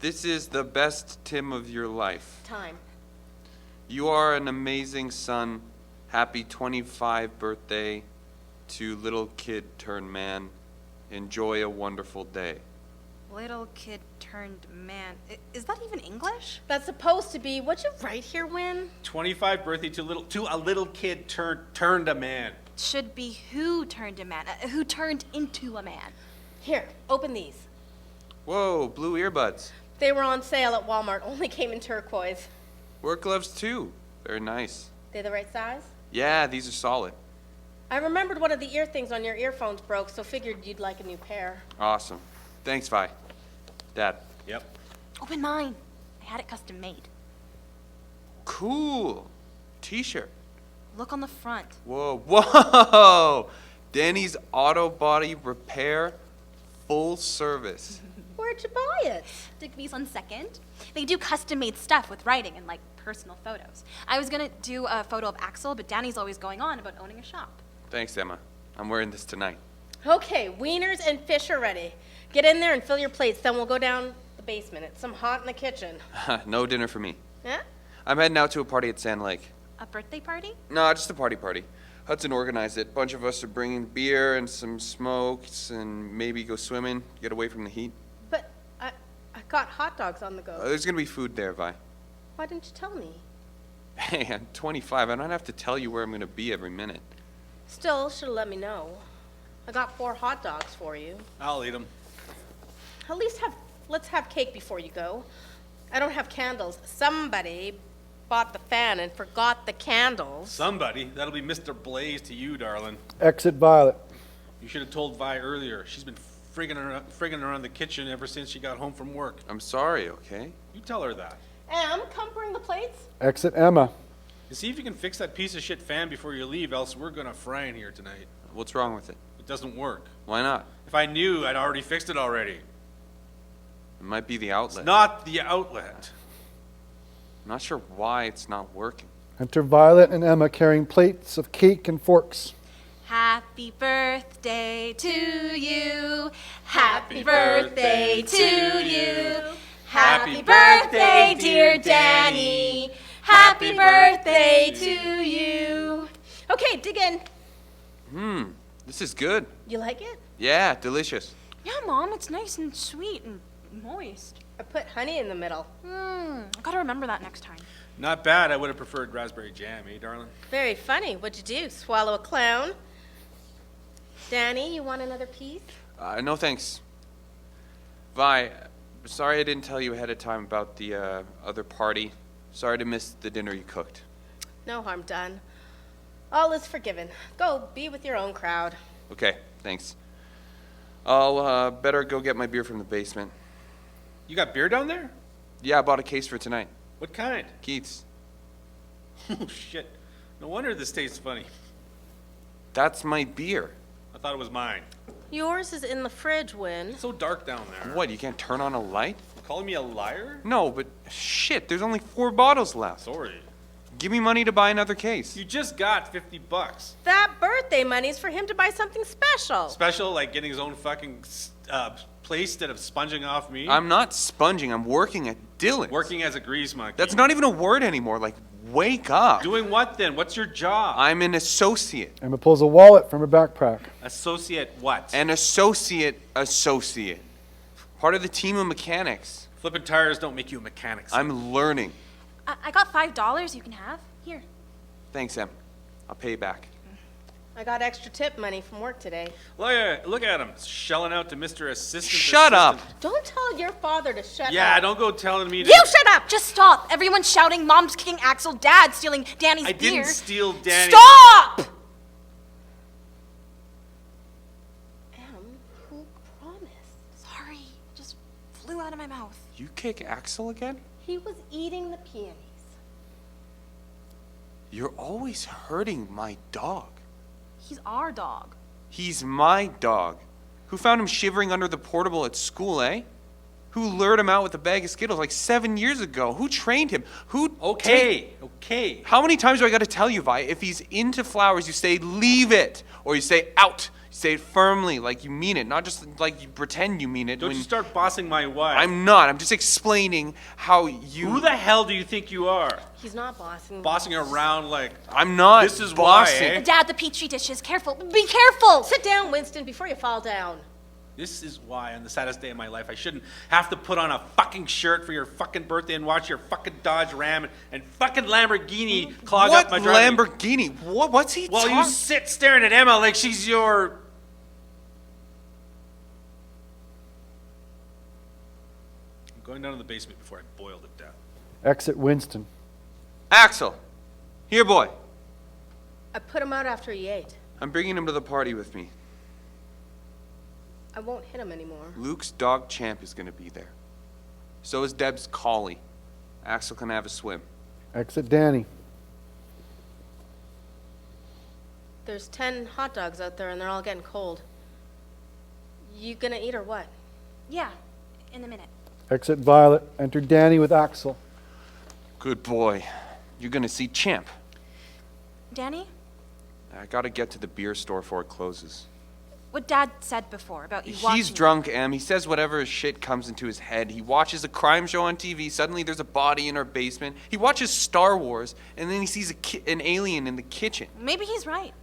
This is the best Tim of your life. Time. You are an amazing son. Happy 25th birthday to little kid turned man. Enjoy a wonderful day. Little kid turned man. Is that even English? That's supposed to be, what'd you write here, Win? 25 birthday to a little kid turned a man. Should be who turned a man. Who turned into a man. Here, open these. Whoa, blue earbuds. They were on sale at Walmart, only came in turquoise. Work gloves too. Very nice. They the right size? Yeah, these are solid. I remembered one of the ear things on your earphones broke, so figured you'd like a new pair. Awesome. Thanks, Vi. Dad. Yep. Open mine. I had it custom made. Cool. T-shirt. Look on the front. Whoa, whoa! Danny's Auto Body Repair, full service. Where'd you buy it? Digby's on Second. They do custom-made stuff with writing and, like, personal photos. I was gonna do a photo of Axel, but Danny's always going on about owning a shop. Thanks, Emma. I'm wearing this tonight. Okay, wieners and fish are ready. Get in there and fill your plates, then we'll go down the basement. It's some hot in the kitchen. No dinner for me. Yeah? I'm heading out to a party at Sand Lake. A birthday party? No, just a party. Hudson organized it. Bunch of us are bringing beer and some smokes and maybe go swimming, get away from the heat. But I got hot dogs on the go. There's gonna be food there, Vi. Why didn't you tell me? Hey, I'm 25. I don't have to tell you where I'm gonna be every minute. Still, should've let me know. I got 4 hot dogs for you. I'll eat them. At least let's have cake before you go. I don't have candles. Somebody bought the fan and forgot the candles. Somebody. That'll be Mr. Blaze to you, darling. Exit Violet. You should have told Vi earlier. She's been frigging around the kitchen ever since she got home from work. I'm sorry, okay? You tell her that. Em, come bring the plates. Exit Emma. And see if you can fix that piece of shit fan before you leave, else we're gonna fry in here tonight. What's wrong with it? It doesn't work. Why not? If I knew, I'd already fixed it already. It might be the outlet. It's not the outlet. I'm not sure why it's not working. Enter Violet and Emma carrying plates of cake and forks. Happy birthday to you. Happy birthday to you. Happy birthday, dear Danny. Happy birthday to you. Okay, dig in. This is good. You like it? Yeah, delicious. Yeah, Mom, it's nice and sweet and moist. I put honey in the middle. I gotta remember that next time. Not bad. I would have preferred raspberry jam, eh, darling? Very funny. What'd you do? Swallow a clown? Danny, you want another piece? No thanks. Vi, sorry I didn't tell you ahead of time about the other party. Sorry to miss the dinner you cooked. No harm done. All is forgiven. Go be with your own crowd. Okay, thanks. I'll better go get my beer from the basement. You got beer down there? Yeah, I bought a case for tonight. What kind? Keith's. Oh, shit. No wonder this tastes funny. That's my beer. I thought it was mine. Yours is in the fridge, Win. It's so dark down there. What, you can't turn on a light? Calling me a liar? No, but shit, there's only 4 bottles left. Sorry. Give me money to buy another case. You just got $50. That birthday money's for him to buy something special. Special, like getting his own fucking place instead of sponging off me? I'm not sponging, I'm working at Dylan's. Working as a grease monkey. That's not even a word anymore, like, wake up. Doing what then? What's your job? I'm an associate. Emma pulls a wallet from her backpack. Associate what? An associate. Part of the team of mechanics. Flipping tires don't make you a mechanic. son. I'm learning. I got $5 you can have. Here. Thanks, Em. I'll pay you back. I got extra tip money from work today. Look at him, shelling out to Mr. Assistant. Shut up. Don't tell your father to shut Yeah, up. don't go telling me to. You shut up! Just stop! Everyone's shouting, Mom's kicking Axel, Dad's stealing Danny's I beer. didn't steal Danny. Stop! Who promised? Sorry, just flew out of my mouth. You kick Axel again? He was eating the peonies. You're always hurting my dog. He's our dog. He's my dog. Who found him shivering under the portable at school, eh? who lured him out with a bag of Skittles like 7 years ago? Who trained him? Okay. How many times do I got to tell you, Vi? If he's into flowers, you say leave it, or you say out. You say it firmly, like you mean it, not just like you pretend you mean it. Don't you start bossing my wife. I'm not. I'm just explaining how you. Who the hell do you think you are? He's not bossing. Bossing around like... I'm not. This is why, bossing. eh? Dad, the Petri dishes. Careful. Be careful. Sit down, Winston, before you fall down. This is why, on the saddest day of my life, I shouldn't have to put on a fucking shirt for your fucking birthday and watch your fucking Dodge Ram and fucking Lamborghini clog up my driving. What Lamborghini? What's he Well, talking? you sit staring at Emma like she's your... I'm going down to the basement before I boil to death. Exit Winston. Axel, here, boy. I put him out after he ate. I'm bringing him to the party with me. I won't hit him anymore. Luke's dog Champ is going to be there. So is Deb's collie. Axel can have a swim. Exit Danny. There's 10 hot dogs out there and they're all getting cold. You gonna eat or what? Yeah, in a minute. Exit Violet. Enter Danny with Axel. Good boy. You're going to see Champ. Danny, I got to get to the beer store before it closes. what Dad said before about you watching... He's drunk, Em. He says whatever shit comes into his head. He watches a crime show on TV. Suddenly there's a body in our basement. He watches Star Wars, and then he sees an alien in the kitchen. Maybe he's right.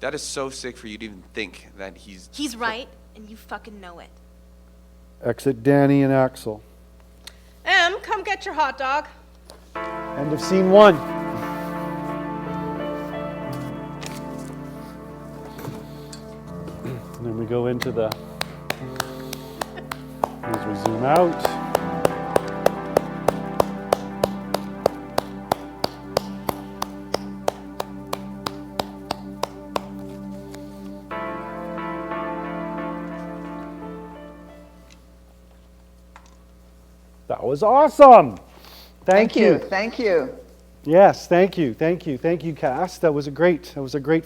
That is so sick for you to even think that he's... He's right, and you fucking know it. Exit Danny and Axel. Em, come get your hot dog. End of scene 1. And then we go into the, as we zoom out. That was awesome. Thank you. Thank you. Yes, thank you, cast. That was a great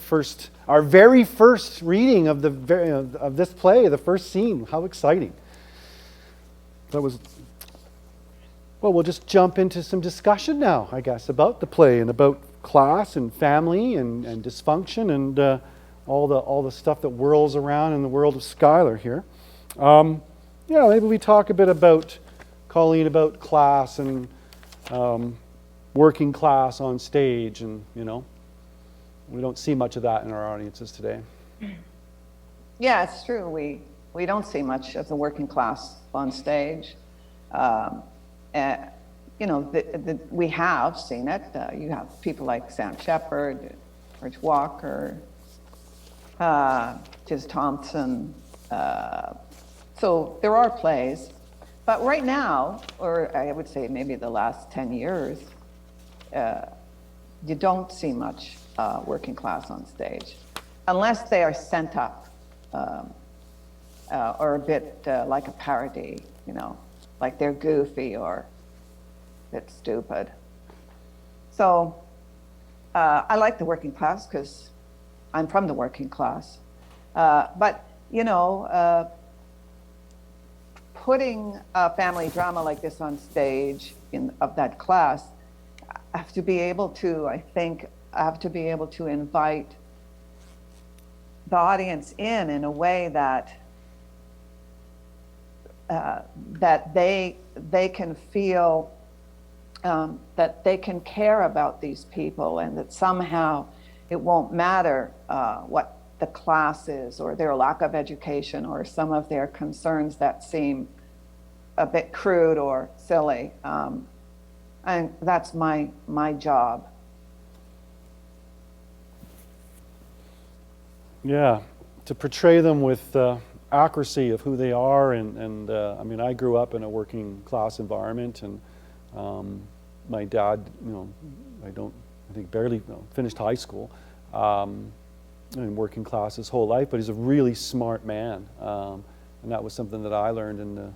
first, our very first reading of of this play, the first scene. How exciting! That was. Well, we'll just jump into some discussion now, I guess, about the play and about class and family and dysfunction and all the stuff that whirls around in the world of SKYLAR here. Yeah, maybe we talk a bit about, Colleen, about class and. Working class on stage, and we don't see much of that in our audiences today. Yeah, it's true. We don't see much of the working class on stage. We have seen it. You have people like Sam Shepard, George Walker, Tiz Thompson. So there are plays. But right now, or I would say maybe the last 10 years, you don't see much working class on stage, unless they are sent up, or a bit like a parody, like they're goofy or a bit stupid. So I like the working class because I'm from the working class. But, putting a family drama like this on stage of that class, I have to be able to invite the audience in a way that that they can feel that they can care about these people, and that somehow it won't matter what the class is or their lack of education or some of their concerns that seem a bit crude or silly. And that's my job. Yeah, to portray them with accuracy of who they are, and I mean, I grew up in a working class environment, and my dad, I think barely finished high school, in working class his whole life, but he's a really smart man, and that was something that I learned in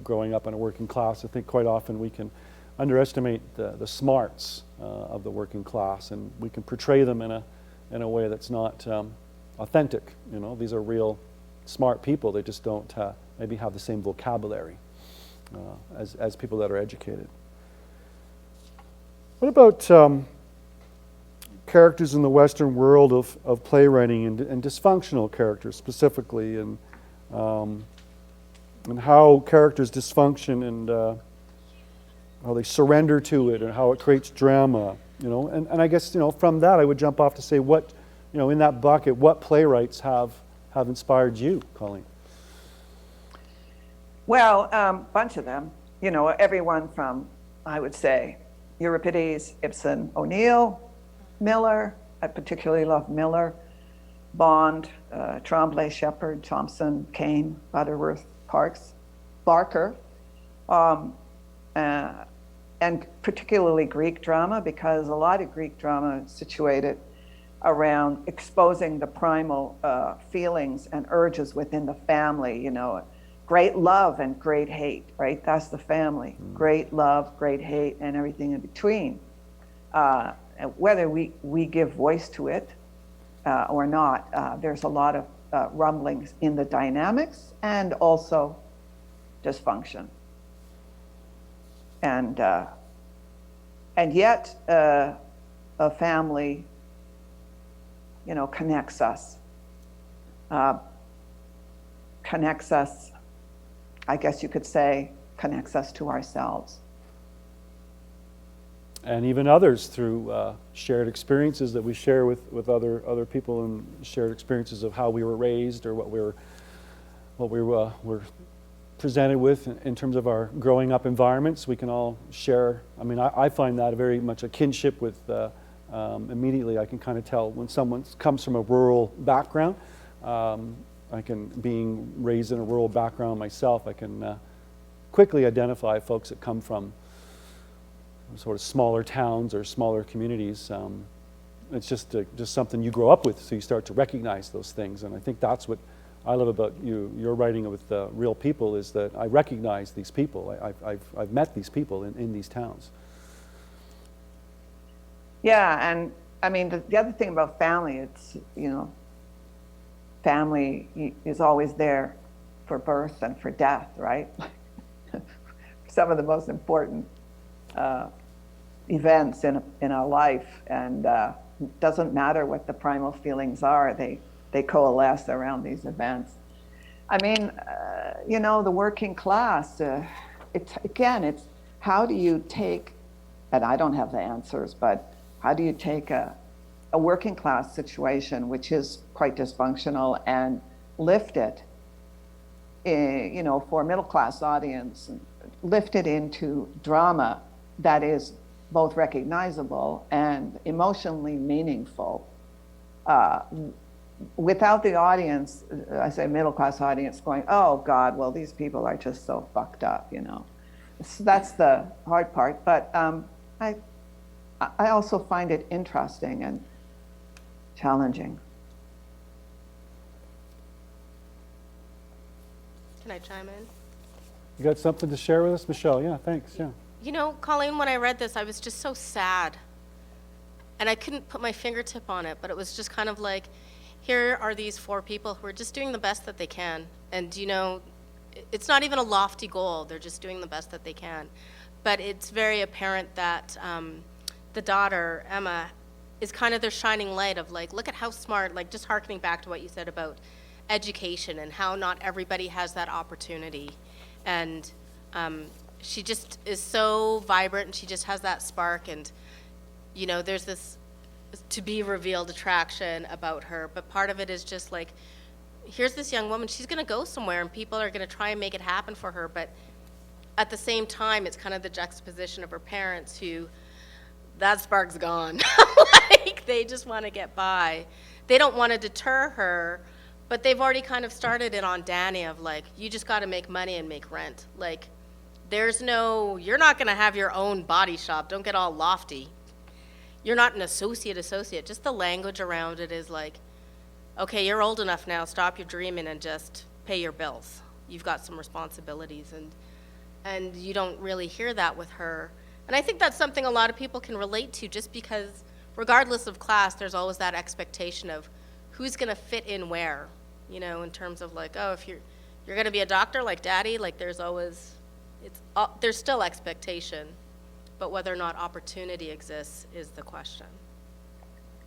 growing up in a working class. I think quite often we can underestimate the smarts of the working class, and we can portray them in a way that's not authentic. These are real smart people. They just don't maybe have the same vocabulary as people that are educated. What about characters in the Western world of playwriting and dysfunctional characters specifically, and how characters dysfunction and how they surrender to it and how it creates drama, and I guess, from that I would jump off to say what, in that bucket, what playwrights have inspired you, Colleen? Well, bunch of them, everyone from, I would say, Euripides, Ibsen, O'Neill, Miller, I particularly love Miller, Bond, Tremblay, Shepard, Thompson, Kane, Butterworth, Parks, Barker, and particularly Greek drama, because a lot of Greek drama is situated around exposing the primal feelings and urges within the family, great love and great hate, right? That's the family. Great love, great hate, and everything in between. Whether we give voice to it or not, there's a lot of rumblings in the dynamics and also dysfunction. And yet a family, connects us, I guess you could say, connects us to ourselves. And even others through shared experiences that we share with other people, and shared experiences of how we were raised or what we were presented with in terms of our growing up environments. We can all share. I mean, I find that very much a kinship with. Immediately, I can kind of tell when someone comes from a rural background. Being raised in a rural background myself, I can quickly identify folks that come from sort of smaller towns or smaller communities. It's just something you grow up with, so you start to recognize those things. And I think that's what I love about your writing with real people, is that I recognize these people. I've met these people in these towns. Yeah, and I mean, the other thing about family, it's, family is always there for birth and for death, right? Some of the most important events in our life, and it doesn't matter what the primal feelings are, they coalesce around these events. I mean, the working class, it's how do you take, and I don't have the answers, but how do you take a working class situation, which is quite dysfunctional, and lift it, for a middle class audience, and lift it into drama that is both recognizable and emotionally meaningful, without the audience, I say middle class audience, going, oh God, well, these people are just so fucked up, So that's the hard part. But I also find it interesting and challenging. Can I chime in? You got something to share with us, Michelle? Yeah, thanks. Yeah. Colleen, when I read this, I was just so sad. And I couldn't put my fingertip on it, but it was just kind of like, here are these 4 people who are just doing the best that they can. And, it's not even a lofty goal. They're just doing the best that they can. But it's very apparent that the daughter, Emma, is kind of their shining light of like, look at how smart, like just hearkening back to what you said about education and how not everybody has that opportunity. And she just is so vibrant, and she just has that spark, and there's this to be revealed attraction about her, but part of it is just like, here's this young woman, she's going to go somewhere and people are going to try and make it happen for her, but at the same time it's kind of the juxtaposition of her parents who, that spark's gone. Like, they just want to get by. They don't want to deter her, but they've already kind of started it on Danny of like, you just got to make money and make rent. Like, you're not going to have your own body shop. Don't get all lofty. You're not an associate. Just the language around it is like, okay, you're old enough now, stop your dreaming and just pay your bills. You've got some responsibilities, and you don't really hear that with her. And I think that's something a lot of people can relate to, just because regardless of class, there's always that expectation of who's going to fit in where. you know, in terms of like, oh, if you're going to be a doctor like daddy, like there's always, there's still expectation, but whether or not opportunity exists is the question.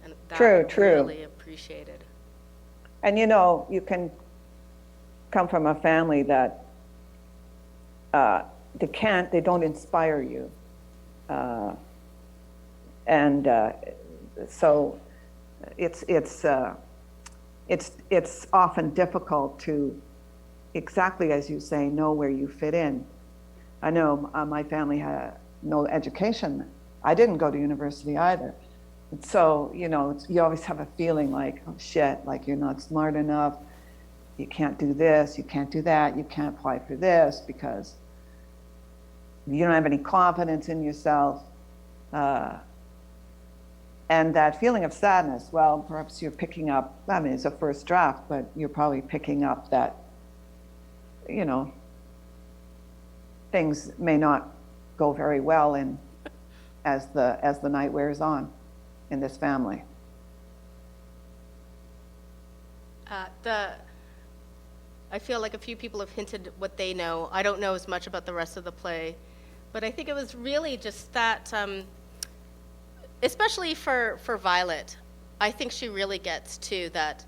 And that True, I true. really appreciated. And you know, you can come from a family that they don't inspire you. So it's often difficult to, exactly as you say, know where you fit in. I know my family had no education. I didn't go to university either. And so, you know, you always have a feeling like, oh shit, like you're not smart enough. You can't do this, you can't do that, you can't apply for this because you don't have any confidence in yourself. And that feeling of sadness, well, perhaps you're picking up, I mean, it's a first draft, but you're probably picking up that, you know, things may not go very well as the night wears on in this family. I feel like a few people have hinted what they know. I don't know as much about the rest of the play, but I think it was really just that, especially for Violet, I think she really gets to that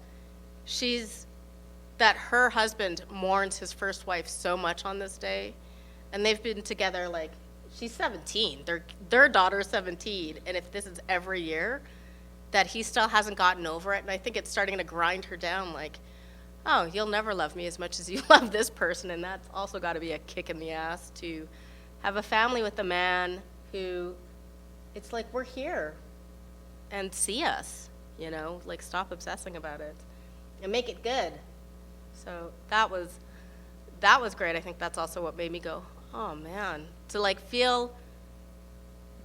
that her husband mourns his first wife so much on this day, and they've been together, like, she's 17, their daughter's 17, and if this is every year, that he still hasn't gotten over it, and I think it's starting to grind her down, like, oh, you'll never love me as much as you love this person, and that's also got to be a kick in the ass to have a family with a man who, it's like, we're here, and see us, you know, like, stop obsessing about it, and make it good. So that was great. I think that's also what made me go, oh man, to like feel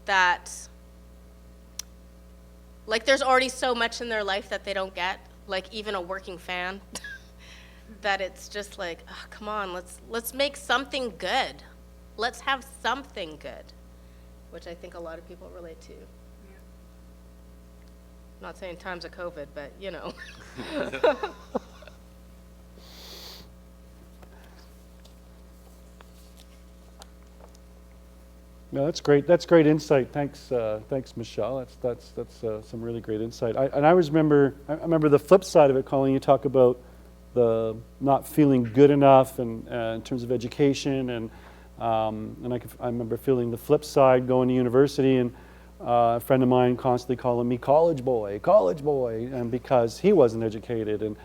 that, like, there's already so much in their life that they don't get, like even a working fan, that it's just like, oh, come on, let's make something good. Let's have something good, which I think a lot of people relate to. Yeah. Not saying times of COVID, but you know. No, that's great. That's great insight. Thanks, Michelle. That's some really great insight. I remember the flip side of it, Colleen. You talk about the not feeling good enough, and in terms of education, and I remember feeling the flip side going to university, and a friend of mine constantly calling me college boy, and because he wasn't educated, and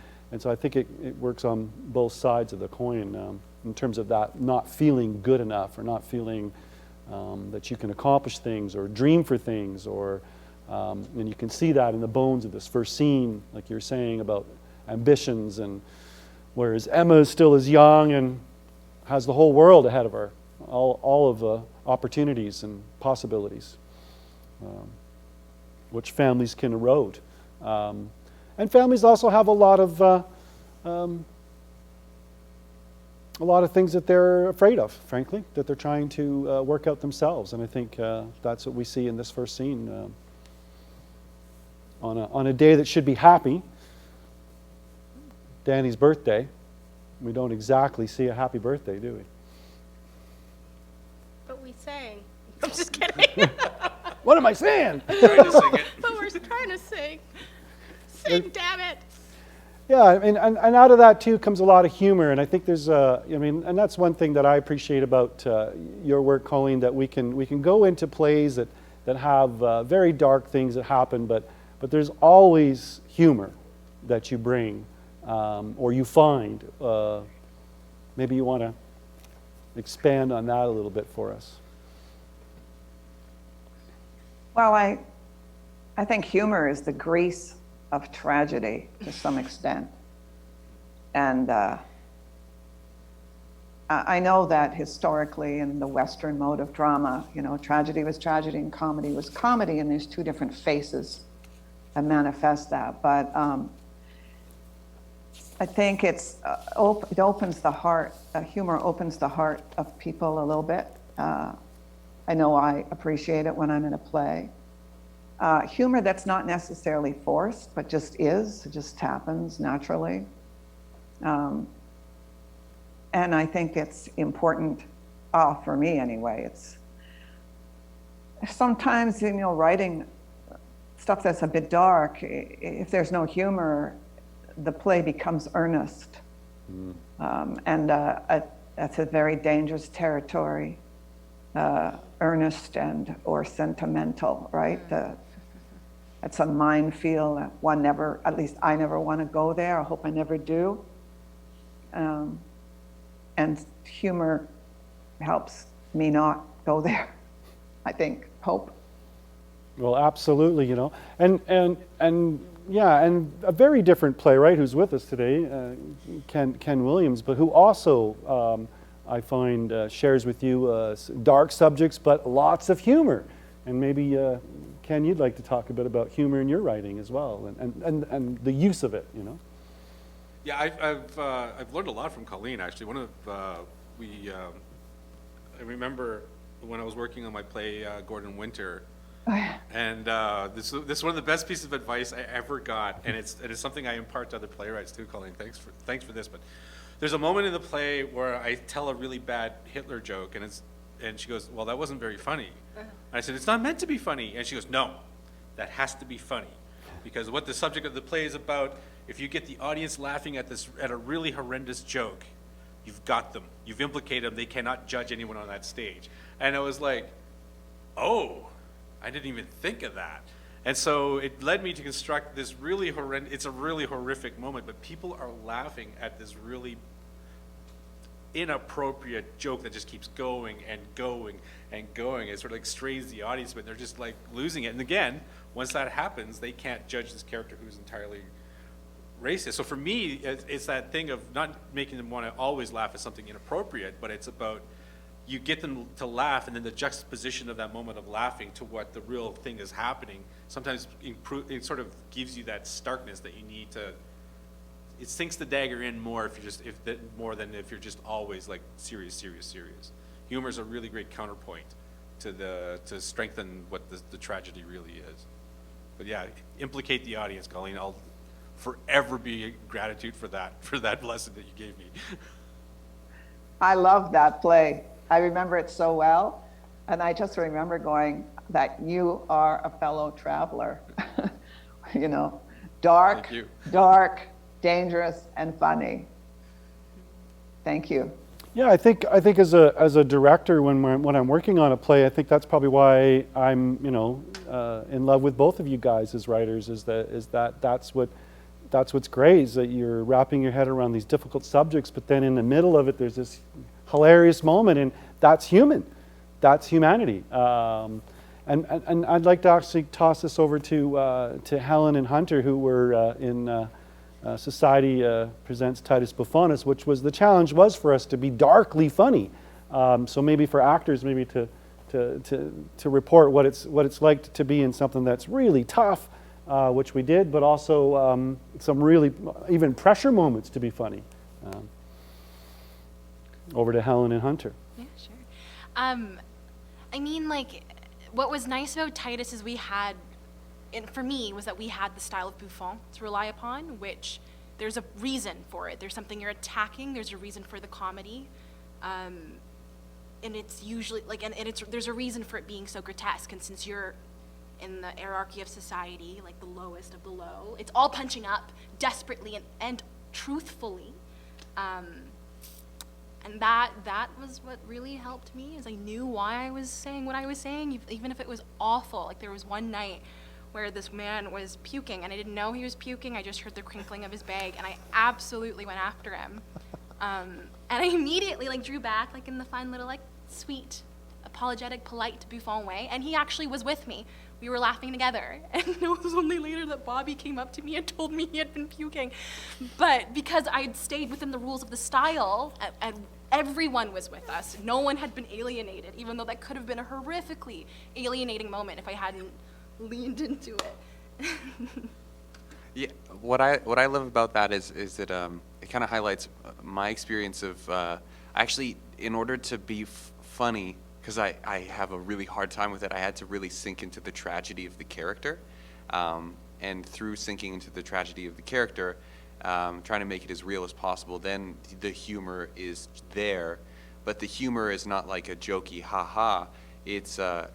so I think it works on both sides of the coin in terms of that not feeling good enough, or not feeling that you can accomplish things or dream for things, or and you can see that in the bones of this first scene, like you're saying about ambitions, and whereas Emma is still as young and has the whole world ahead of her, all of the opportunities and possibilities, which families can erode, and families also have a lot of things that they're afraid of, frankly, that they're trying to work out themselves. And I think that's what we see in this first scene. On a day that should be happy, Danny's birthday, we don't exactly see a happy birthday, do we? But we sang. I'm just kidding. What am I saying? Trying to sing it. But we're trying to sing. Sing, damn it. Yeah, I mean, and out of that too comes a lot of humor, and I think there's and that's one thing that I appreciate about your work, Colleen, that we can go into plays that have very dark things that happen, but there's always humor that you bring, or you find. Maybe you want to expand on that a little bit for us. Well, I think humor is the grease of tragedy to some extent. And I know that historically in the Western mode of drama, you know, tragedy was tragedy and comedy was comedy, and there's two different faces that manifest that. But I think it opens the heart, humor opens the heart of people a little bit. I know I appreciate it when I'm in a play. Humor that's not necessarily forced, but just is, it just happens naturally. And I think it's important, for me anyway, it's sometimes, writing stuff that's a bit dark, if there's no humor, the play becomes earnest. And that's a very dangerous territory, earnest and or sentimental, right? It's a minefield that one never, at least I never want to go there. I hope I never do. And humor helps me not go there, I think, hope. Well, absolutely, and yeah, and a very different playwright who's with us today, Ken Williams, but who also, I find, shares with you dark subjects, but lots of humor. And maybe, Ken, you'd like to talk a bit about humor in your writing as well, and the use of it, Yeah, I've learned a lot from Colleen, actually. I remember when I was working on my play, Gordon Winter, and this is one of the best pieces of advice I ever got, and it's something I impart to other playwrights too, Colleen. Thanks for this. But there's a moment in the play where I tell a really bad Hitler joke, and she goes, "Well, that wasn't very funny." And I said, "It's not meant to be funny." And she goes, "No, that has to be funny, because what the subject of the play is about. If you get the audience laughing at a really horrendous joke, you've got them. You've implicated them. They cannot judge anyone on that stage." And I was like, "Oh, I didn't even think of that." And so it led me to construct this really horrendous, it's a really horrific moment, but people are laughing at this really inappropriate joke that just keeps going and going and going. It sort of like strains the audience, but they're just like losing it. And again, once that happens, they can't judge this character who's entirely racist. So for me, it's that thing of not making them want to always laugh at something inappropriate, but it's about you get them to laugh, and then the juxtaposition of that moment of laughing to what the real thing is happening sometimes it sort of gives you that starkness that you need to. It sinks the dagger in more more than if you're just always like serious. Humor is a really great counterpoint to strengthen what the tragedy really is. But yeah, implicate the audience, Colleen. I'll forever be in gratitude for that lesson that you gave me. I love that play. I remember it so well. And I just remember going that you are a fellow traveler. Dark, Thank you. dark, dangerous, and funny. Thank you. Yeah, I think as a director, when I'm working on a play, I think that's probably why I'm in love with both of you guys as writers. That's what's great, is that you're wrapping your head around these difficult subjects, but then in the middle of it, there's this hilarious moment, and that's humanity. And I'd like to actually toss this over to Helen and Hunter, who were in Society Presents Titus Buffonus, which was the challenge was for us to be darkly funny. So maybe for actors, maybe to report what it's like to be in something that's really tough, which we did, but also some really even pressure moments to be funny. Over to Helen and Hunter. Yeah, sure. What was nice about Titus is for me, was that we had the style of Buffon to rely upon, which there's a reason for it. There's something you're attacking. There's a reason for the comedy, and it's usually there's a reason for it being so grotesque. And since you're in the hierarchy of society, like the lowest of the low, it's all punching up desperately and truthfully. And that was what really helped me, is I knew why I was saying what I was saying, even if it was awful. Like there was one night where this man was puking, and I didn't know he was puking. I just heard the crinkling of his bag, and I absolutely went after him. And I immediately drew back, in the fun little sweet, apologetic, polite Buffon way, and he actually was with me. We were laughing together, and it was only later that Bobby came up to me and told me he had been puking. But because I'd stayed within the rules of the style, and everyone was with us, no one had been alienated, even though that could have been a horrifically alienating moment if I hadn't leaned into it. Yeah, what I love about that is that it kind of highlights my experience of actually, in order to be funny, because I have a really hard time with it, I had to really sink into the tragedy of the character, and through sinking into the tragedy of the character, trying to make it as real as possible, then the humor is there, but the humor is not like a jokey ha-ha. It's a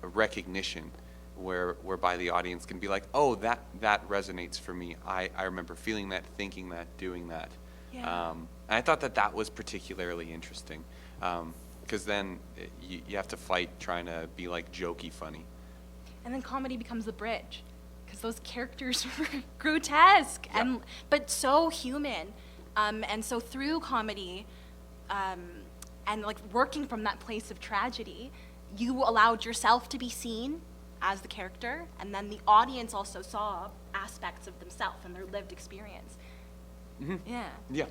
recognition whereby the audience can be like, oh, that resonates for me. I remember feeling that, thinking that, doing that. Yeah. And I thought that was particularly interesting, because then you have to fight trying to be like jokey funny. And then comedy becomes the bridge, because those characters were grotesque but so human. And so through comedy, and like working from that place of tragedy, you allowed yourself to be seen as the character, and then the audience also saw aspects of themselves and their lived experience. Mm-hmm. Yeah. Yeah.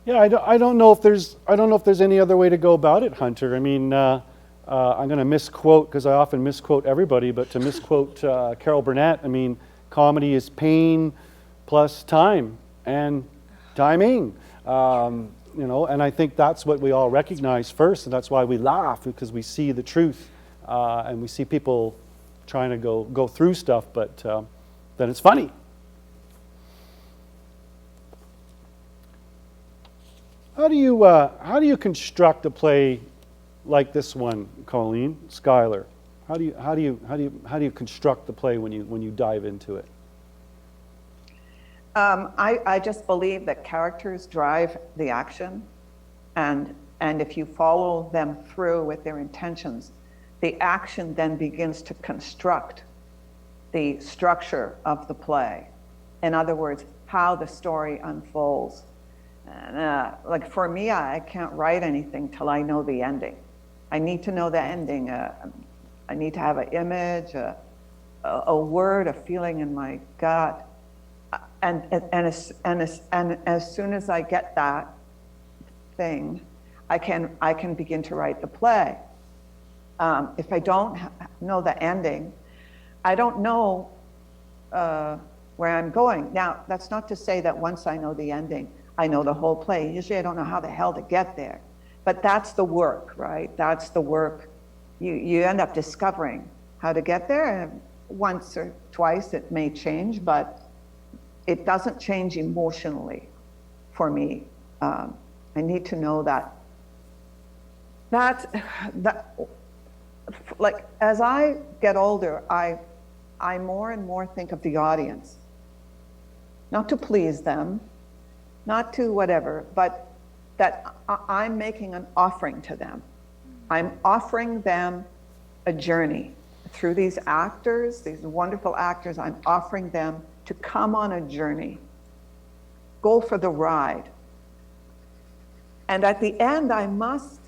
Yeah, I don't know if there's any other way to go about it, Hunter. I mean, I'm going to misquote, because I often misquote everybody, but to misquote Carol Burnett, I mean, comedy is pain plus time and timing. You know, and I think that's what we all recognize first, and that's why we laugh, because we see the truth, and we see people trying to go through stuff, but then it's funny. How do you construct a play like this one, Colleen, SKYLAR? How do you construct the play when you dive into it? I just believe that characters drive the action, and if you follow them through with their intentions, the action then begins to construct the structure of the play. In other words, how the story unfolds. And, like for me, I can't write anything till I know the ending. I need to know the ending. I need to have an image, a word, a feeling in my gut. And as soon as I get that thing, I can begin to write the play. If I don't know the ending, I don't know where I'm going. Now, that's not to say that once I know the ending, I know the whole play. Usually I don't know how the hell to get there. But that's the work, right? That's the work. You end up discovering how to get there. And once or twice it may change, but it doesn't change emotionally for me. I need to know that like as I get older, I more and more think of the audience, not to please them, not to whatever, but that I'm making an offering to them. I'm offering them a journey through these actors, these wonderful actors. I'm offering them to come on a journey, go for the ride. And at the end, I must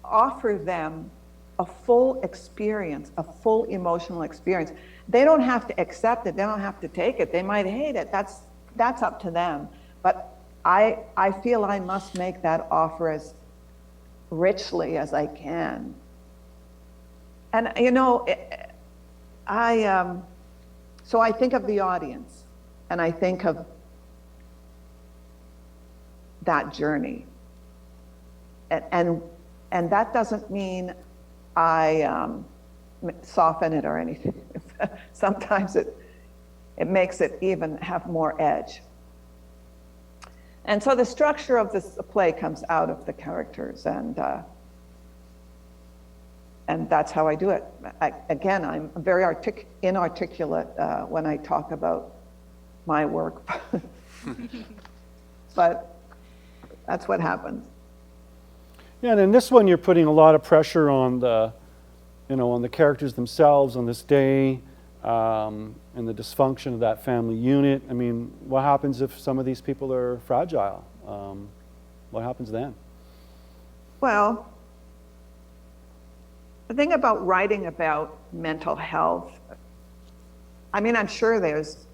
offer them a full experience, a full emotional experience. They don't have to accept it. They don't have to take it. They might hate it. That's up to them. But I feel I must make that offer as richly as I can. And you know, so I think of the audience, and I think of that journey. And that doesn't mean I soften it or anything. Sometimes it makes it even have more edge. And so the structure of this play comes out of the characters, and that's how I do it. Again, I'm very inarticulate when I talk about my work, but that's what happens. Yeah, and in this one, you're putting a lot of pressure on the characters themselves on this day, and the dysfunction of that family unit. I mean, what happens if some of these people are fragile? What happens then? Well, the thing about writing about mental health, I mean, I'm sure there's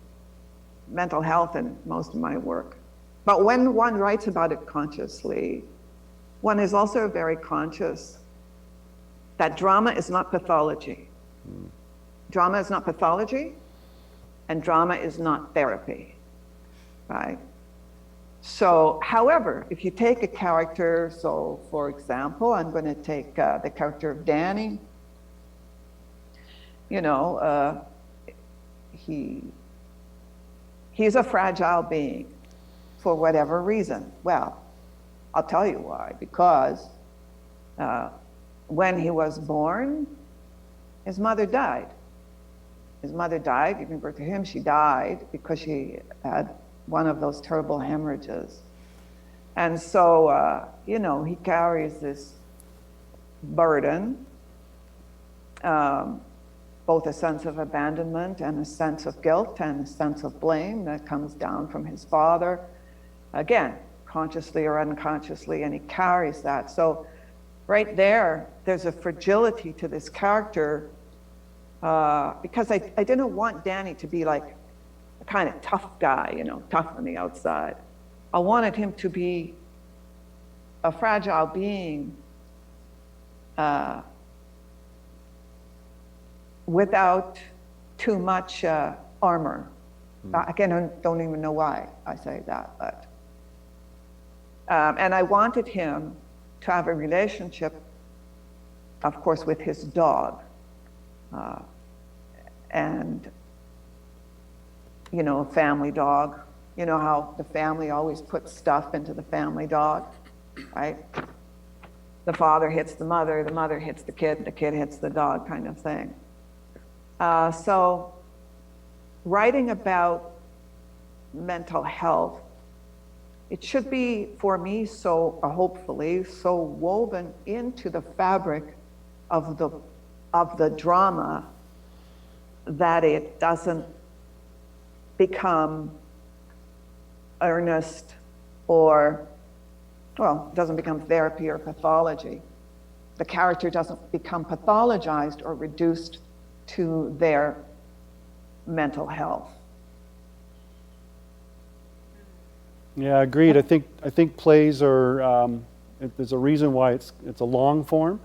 mental health in most of my work, but when one writes about it consciously, one is also very conscious that drama is not pathology. Drama is not pathology, and drama is not therapy, right? So, however, if you take a character, so for example, I'm going to take the character of Danny. You know, he's a fragile being for whatever reason. Well, I'll tell you why. Because when he was born, his mother died. His mother died, giving birth to him. She died because she had one of those terrible hemorrhages. And so, you know, he carries this burden, both a sense of abandonment and a sense of guilt and a sense of blame that comes down from his father, again, consciously or unconsciously, and he carries that. So right there, there's a fragility to this character, because I didn't want Danny to be like a kind of tough guy, you know, tough on the outside. I wanted him to be a fragile being without too much armor. Again, I don't even know why I say that, but. And I wanted him to have a relationship, of course, with his dog. And, you know, a family dog. You know how the family always puts stuff into the family dog, right? The father hits the mother hits the kid hits the dog, kind of thing. So writing about mental health, it should be, for me, so hopefully, so woven into the fabric of the drama that it doesn't become earnest or, well, it doesn't become therapy or pathology. The character doesn't become pathologized or reduced to their mental health. Yeah, agreed. I think plays are, there's a reason why it's a long form.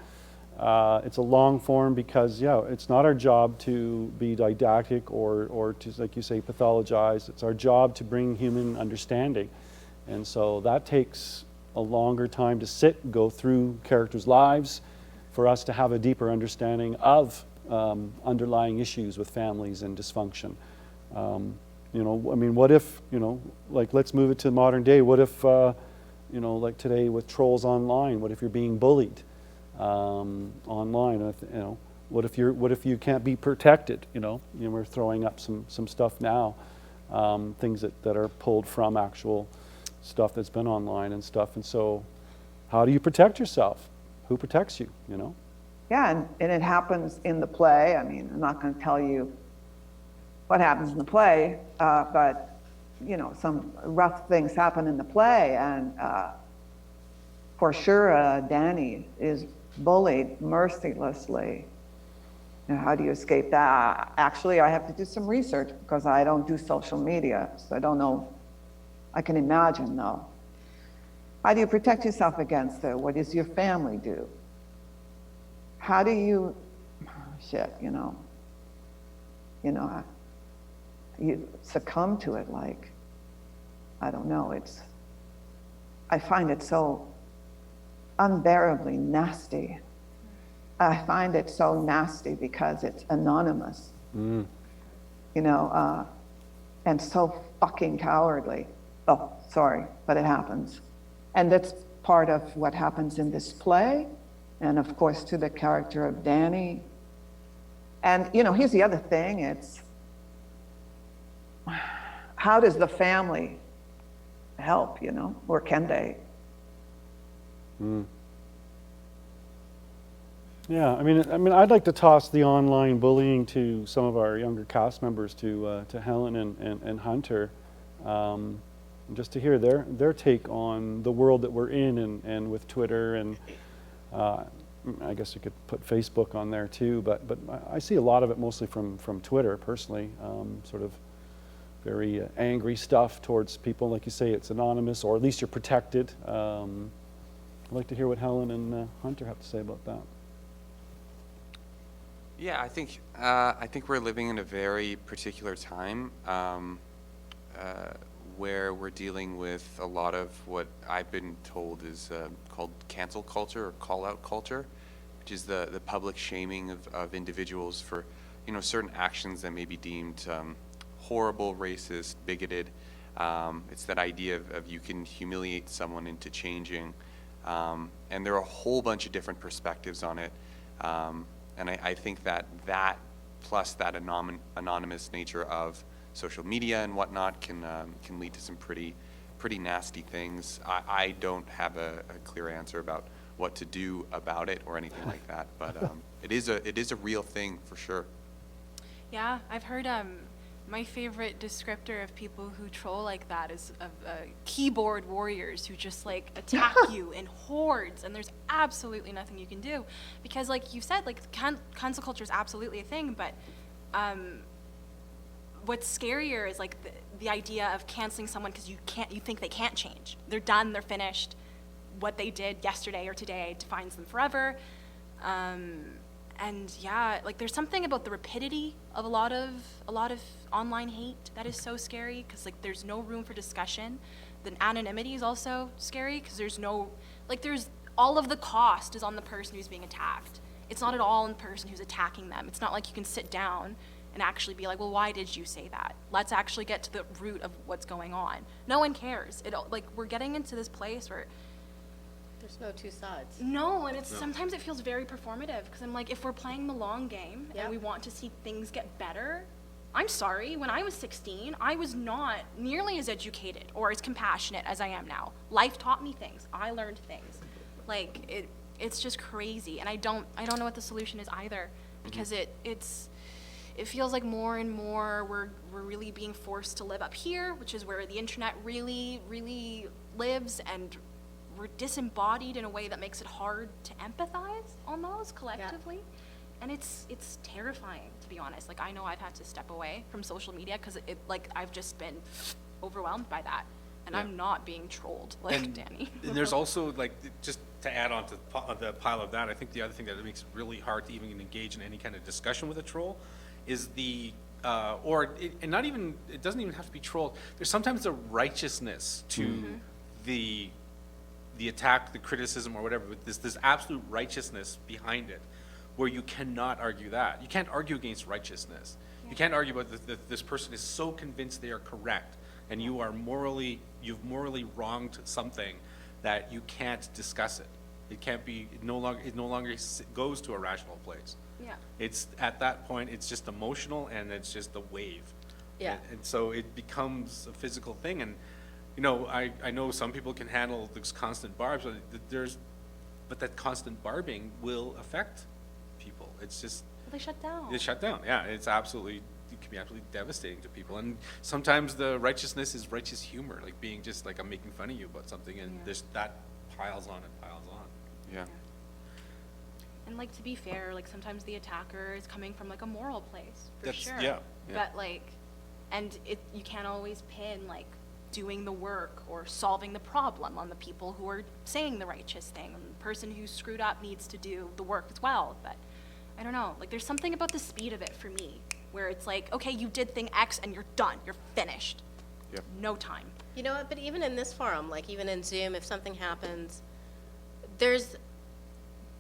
It's a long form because, yeah, it's not our job to be didactic or to, like you say, pathologize. It's our job to bring human understanding. And so that takes a longer time to sit and go through characters' lives for us to have a deeper understanding of underlying issues with families and dysfunction. You know, I mean, what if, you know, like, let's move it to modern day. What if, you know, like today with trolls online, what if you're being bullied online? You know, what if you can't be protected? You know, we're throwing up some stuff now, things that are pulled from actual stuff that's been online and stuff. And so, how do you protect yourself? Who protects you? You know? Yeah, and it happens in the play. I mean, I'm not going to tell you what happens in the play, but you know, some rough things happen in the play, and for sure, Danny is bullied mercilessly. Now, how do you escape that? Actually, I have to do some research because I don't do social media, so I don't know. I can imagine, though. How do you protect yourself against it? What does your family do? How do you, you succumb to it, like, I don't know, I find it so unbearably nasty. I find it so nasty because it's anonymous, you know, and so fucking cowardly. Oh, sorry, but it happens. And that's part of what happens in this play, and of course to the character of Danny. And, you know, here's the other thing, it's, how does the family help, you know, or can they? Yeah, I mean, I'd like to toss the online bullying to some of our younger cast members, to Helen and Hunter, just to hear their take on the world that we're in, and with Twitter, and I guess you could put Facebook on there too, but I see a lot of it mostly from Twitter personally, sort of very angry stuff towards people. Like you say, it's anonymous, or at least you're protected. I'd like to hear what Helen and Hunter have to say about that. Yeah, I think we're living in a very particular time where we're dealing with a lot of what I've been told is called cancel culture or call-out culture, which is the public shaming of individuals for, you know, certain actions that may be deemed horrible, racist, bigoted. It's that idea of you can humiliate someone into changing. And there are a whole bunch of different perspectives on it. And I think that plus that anonymous nature of social media and whatnot can lead to some pretty nasty things. I don't have a clear answer about what to do about it or anything like that, but it is a real thing for sure. Yeah, I've heard my favorite descriptor of people who troll like that is of keyboard warriors who just like attack you in hordes, and there's absolutely nothing you can do because, like you said, like cancel culture is absolutely a thing, but what's scarier is like the idea of canceling someone because you think they can't change. They're done. They're finished. What they did yesterday or today defines them forever. And yeah, like there's something about the rapidity of a lot of online hate that is so scary because like there's no room for discussion. The anonymity is also scary because there's all of the cost is on the person who's being attacked. It's not at all on the person who's attacking them. It's not like you can sit down and actually be like, well, why did you say that? Let's actually get to the root of what's going on. No one cares. We're getting into this place where There's no two sides. no, and sometimes it feels very performative because I'm like, if we're playing the long game Yeah. and we want to see things get better, I'm sorry, when I was 16, I was not nearly as educated or as compassionate as I am now. Life taught me things. I learned things. Like it's just crazy, and I don't know what the solution is either because it feels like more and more we're really being forced to live up here, which is where the internet really, really lives, and we're disembodied in a way that makes it hard to empathize almost collectively. And it's terrifying, to be honest. Like, I know I've had to step away from social media because I've just been overwhelmed by that. And Yeah. I'm not being trolled like And Danny. and there's also, like, just to add on to the pile of that, I think the other thing that makes it really hard to even engage in any kind of discussion with a troll is it doesn't even have to be trolled. There's sometimes a righteousness to the attack, the criticism, or whatever, but there's absolute righteousness behind it, where you cannot argue that. You can't argue against righteousness. You can't argue about this person is so convinced they are correct, and you've morally wronged something that you can't discuss it. It no longer goes to a rational place. Yeah. It's at that point, it's just emotional, and it's just a wave. Yeah. And so it becomes a physical thing, and you know, I know some people can handle this constant barbs, but that constant barbing will affect people. It's just They shut down. it's shut down. Yeah, it can be absolutely devastating to people. And sometimes the righteousness is righteous humor, like being just like, I'm making fun of you about something, and that piles on and piles on. Yeah. And like, to be fair, like sometimes the attacker is coming from like a moral place, for That's- sure. yeah. But like, and you can't always pin like doing the work or solving the problem on the people who are saying the righteous thing. And the person who screwed up needs to do the work as well. But I don't know, like there's something about the speed of it for me, where it's like, okay, you did thing X and you're done, you're finished. Yep. No time. You know what, but even in this forum, like even in Zoom, if something happens, there's,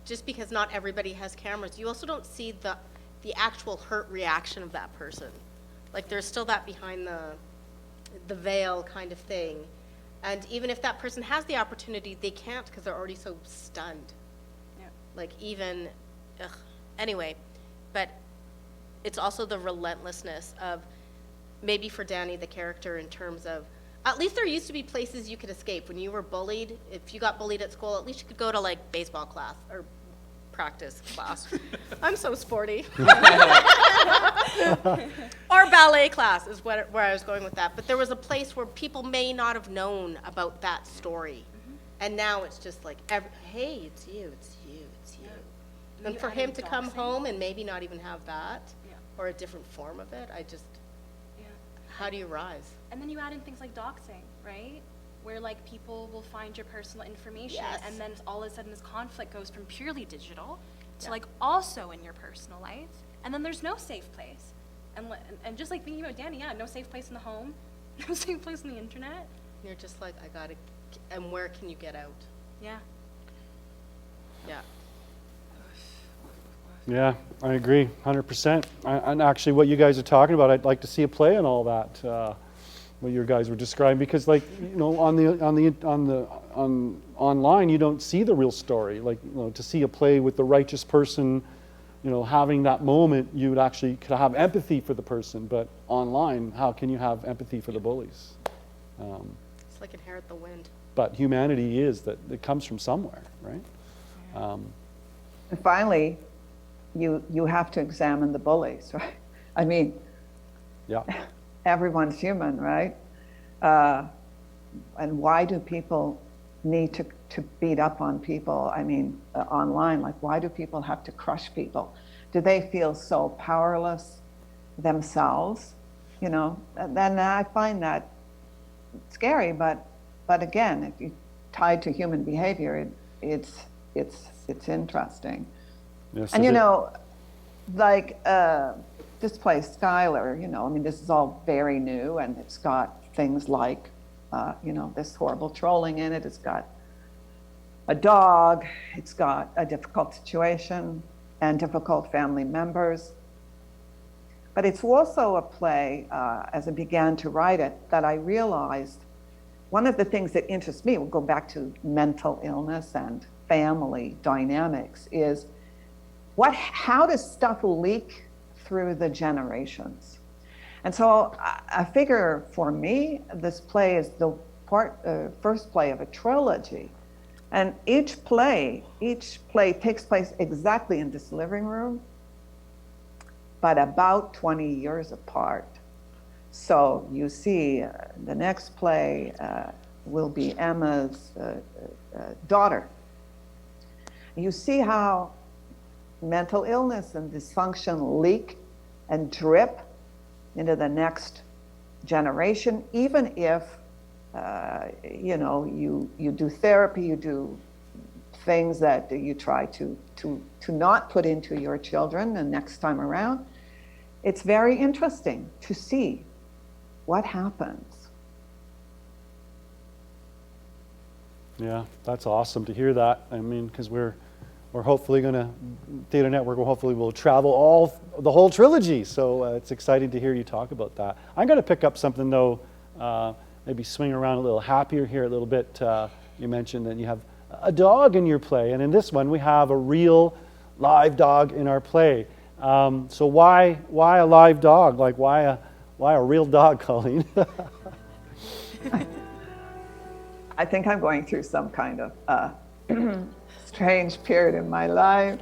just because not everybody has cameras, you also don't see the actual hurt reaction of that person. Like there's still that behind the veil kind of thing. And even if that person has the opportunity, they can't because they're already so stunned. Yeah. Like even, anyway, but it's also the relentlessness of, maybe for Danny, the character, in terms of, at least there used to be places you could escape. When you were bullied, if you got bullied at school, at least you could go to like baseball class or practice class. I'm so sporty. Or ballet class is where I was going with that. But there was a place where people may not have known about that story. And now it's just like, hey, it's you, it's you, it's you. And you for him to added come doxing. home and maybe not even have that, Yeah. or a different form of it, Yeah. how do you rise? And then you add in things like doxing, right? Where like people will find your personal information, Yes. and then all of a sudden this conflict goes from purely digital to Yeah. like also in your personal life, and then there's no safe place. And just like thinking about Danny, yeah, no safe place in the home, no safe place on the internet. And you're just like, and where can you get out? Yeah. Yeah. Yeah, I agree, 100%. And actually, what you guys are talking about, I'd like to see a play and all that. What you guys were describing, because, like, you know, on online, you don't see the real story. Like, you know, to see a play with the righteous person, you know, having that moment, you would actually could have empathy for the person. But online, how can you have empathy for the bullies? It's like Inherit the Wind. But humanity is that it comes from somewhere, right? And finally, you have to examine the bullies, right? I mean, Yeah. everyone's human, right? And why do people need to beat up on people? I mean, online, like, why do people have to crush people? Do they feel so powerless themselves? You know, and then I find that scary, but again, if you tied to human behavior, it's interesting. Yes, And it you is. know, like this place, SKYLAR, you know, I mean, this is all very new, and it's got things like, you know, this horrible trolling in it. It's got a dog. It's got a difficult situation and difficult family members. But it's also a play, as I began to write it, that I realized one of the things that interests me, we'll go back to mental illness and family dynamics, is how does stuff leak through the generations? And so I figure for me, this play is the first play of a trilogy. And each play takes place exactly in this living room, but about 20 years apart. So you see, the next play will be Emma's daughter. You see how mental illness and dysfunction leak and drip into the next generation, even if you know, you do therapy, you do things that you try to not put into your children the next time around. It's very interesting to see what happens. Yeah, that's awesome to hear that. I mean, because we're hopefully going to, Theatre Network will travel the whole trilogy. So it's exciting to hear you talk about that. I'm going to pick up something though, maybe swing around a little happier here a little bit. You mentioned that you have a dog in your play, and in this one we have a real live dog in our play. So why a live dog? Like, why a real dog, Colleen? I think I'm going through some kind of strange period in my life.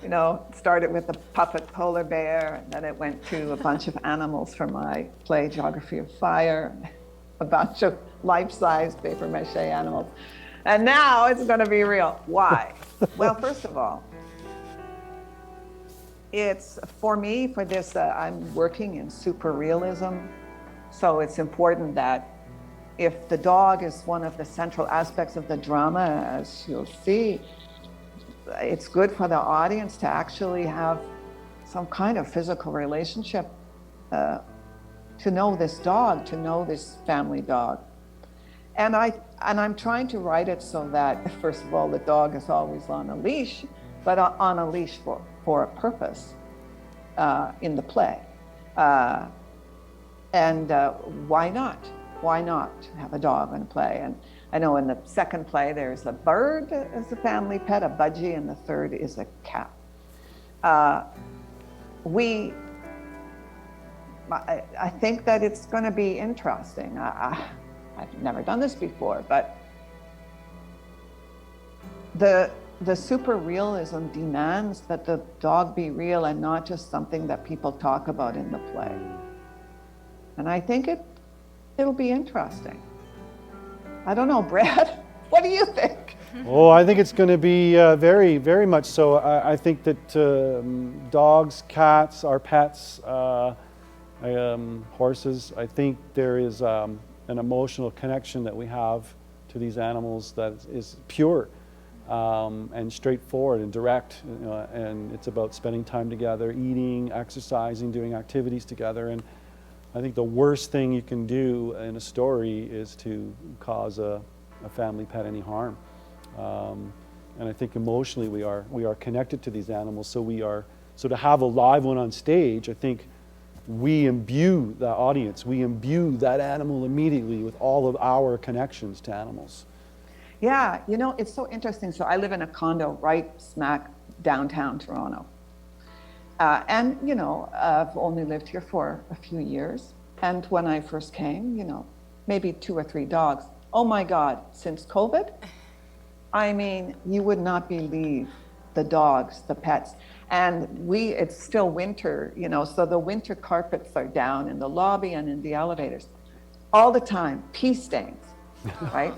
You know, it started with the puppet polar bear, and then it went to a bunch of animals from my play, Geography of Fire, a bunch of life-size paper mache animals. And now it's going to be real. Why? Well, first of all, it's, for me, for this, I'm working in super realism. So it's important that if the dog is one of the central aspects of the drama, as you'll see, it's good for the audience to actually have some kind of physical relationship, to know this dog, to know this family dog. And I'm trying to write it so that, first of all, the dog is always on a leash, but on a leash for a purpose in the play. And why not? Why not have a dog in a play? And I know in the second play, there's a bird as a family pet, a budgie, and the third is a cat. I think that it's going to be interesting. I've never done this before, but the super realism demands that the dog be real and not just something that people talk about in the play. And I think it'll be interesting. I don't know, Brad, what do you think? Oh, I think it's going to be very, very much so. I think that dogs, cats, our pets, horses, I think there is an emotional connection that we have to these animals that is pure and straightforward and direct. You know, and it's about spending time together, eating, exercising, doing activities together. And I think the worst thing you can do in a story is to cause a family pet any harm. And I think emotionally we are connected to these animals. So to have a live one on stage, I think we imbue the audience, we imbue that animal immediately with all of our connections to animals. Yeah, you know, it's so interesting. So I live in a condo right smack downtown Toronto. And, you know, I've only lived here for a few years. And when I first came, you know, maybe 2 or 3 dogs. Oh my God, since COVID, I mean, you would not believe the dogs, the pets. And it's still winter, you know, so the winter carpets are down in the lobby and in the elevators. All the time, pee stains, right?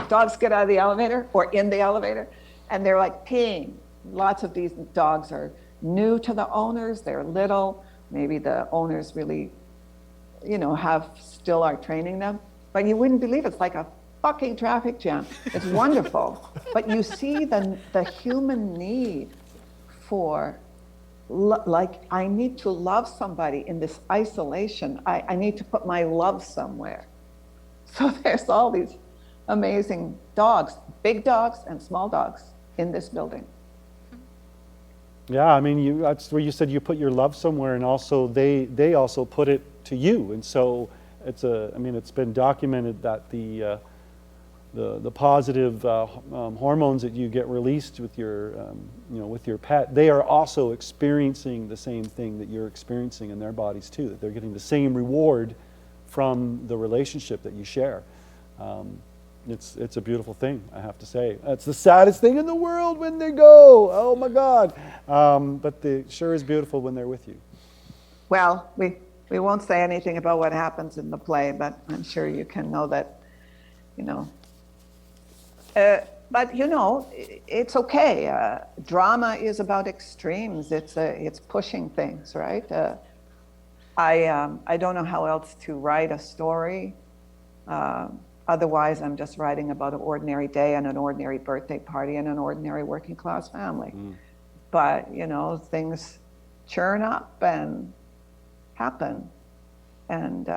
Dogs get out of the elevator or in the elevator, and they're like peeing. Lots of these dogs are new to the owners, they're little. Maybe the owners really, you know, still are training them. But you wouldn't believe it's like a fucking traffic jam. It's wonderful. But you see the human need for, like, I need to love somebody in this isolation. I need to put my love somewhere. So there's all these amazing dogs, big dogs and small dogs in this building. Yeah, I mean, that's where you said you put your love somewhere, and also they also put it to you. And so it's been documented that the positive hormones that you get released with your with your pet, they are also experiencing the same thing that you're experiencing in their bodies too. That they're getting the same reward from the relationship that you share. It's a beautiful thing, I have to say. It's the saddest thing in the world when they go. Oh my God! But it sure is beautiful when they're with you. Well, we won't say anything about what happens in the play, but I'm sure you can know that, you know. But you know, it's okay. Drama is about extremes. It's pushing things, right? I don't know how else to write a story. Otherwise, I'm just writing about an ordinary day and an ordinary birthday party and an ordinary working class family. But you know, things churn up and happen, and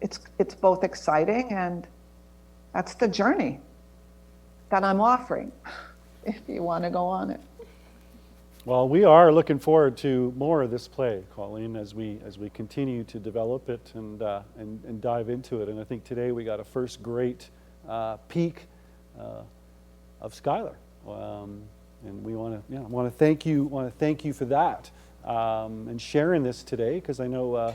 it's both exciting, and that's the journey that I'm offering, if you want to go on it. Well, we are looking forward to more of this play, Colleen, as we continue to develop it and dive into it. And I think today we got a first great peek of SKYLAR, and we want to thank you for that and sharing this today, because I know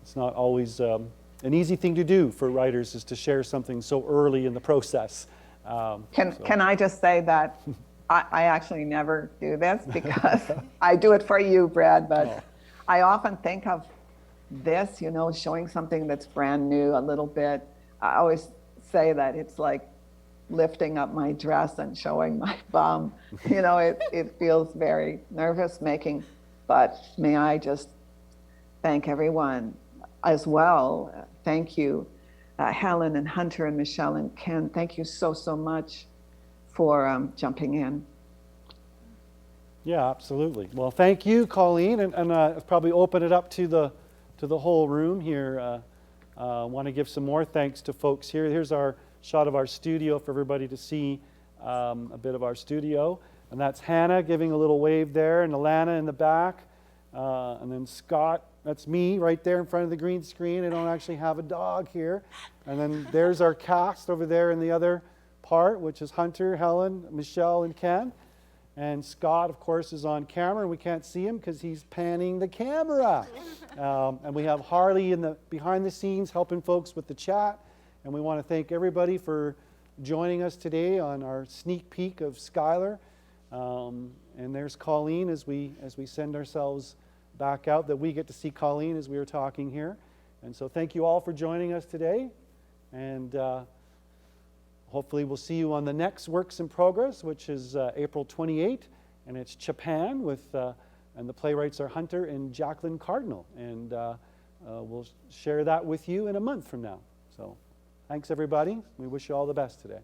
it's not always an easy thing to do for writers, is to share something so early in the process. Can I just say that I actually never do this, because I do it for you, Brad, but I often think of this, you know, showing something that's brand new a little bit. I always say that it's like lifting up my dress and showing my bum. You know, it feels very nervous making, but may I just thank everyone as well. Thank you, Helen and Hunter and Michelle and Ken. Thank you so much for jumping in. Yeah, absolutely. Well, thank you, Colleen, and probably open it up to the whole room here. Want to give some more thanks to folks here. Here's our shot of our studio for everybody to see a bit of our studio, and that's Hannah giving a little wave there, and Alana in the back, and then Scott. That's me right there in front of the green screen. I don't actually have a dog here. And then there's our cast over there in the other part, which is Hunter, Helen, Michelle, and Ken. And Scott, of course, is on camera. We can't see him because he's panning the camera. And we have Harley behind the scenes helping folks with the chat. And we want to thank everybody for joining us today on our sneak peek of SKYLAR. And there's Colleen as we send ourselves back out, that we get to see Colleen as we were talking here. And so thank you all for joining us today. And hopefully we'll see you on the next Works in Progress, which is April 28th, and it's Japan and the playwrights are Hunter and Jacqueline Cardinal, and we'll share that with you in a month from now. So thanks everybody. We wish you all the best today.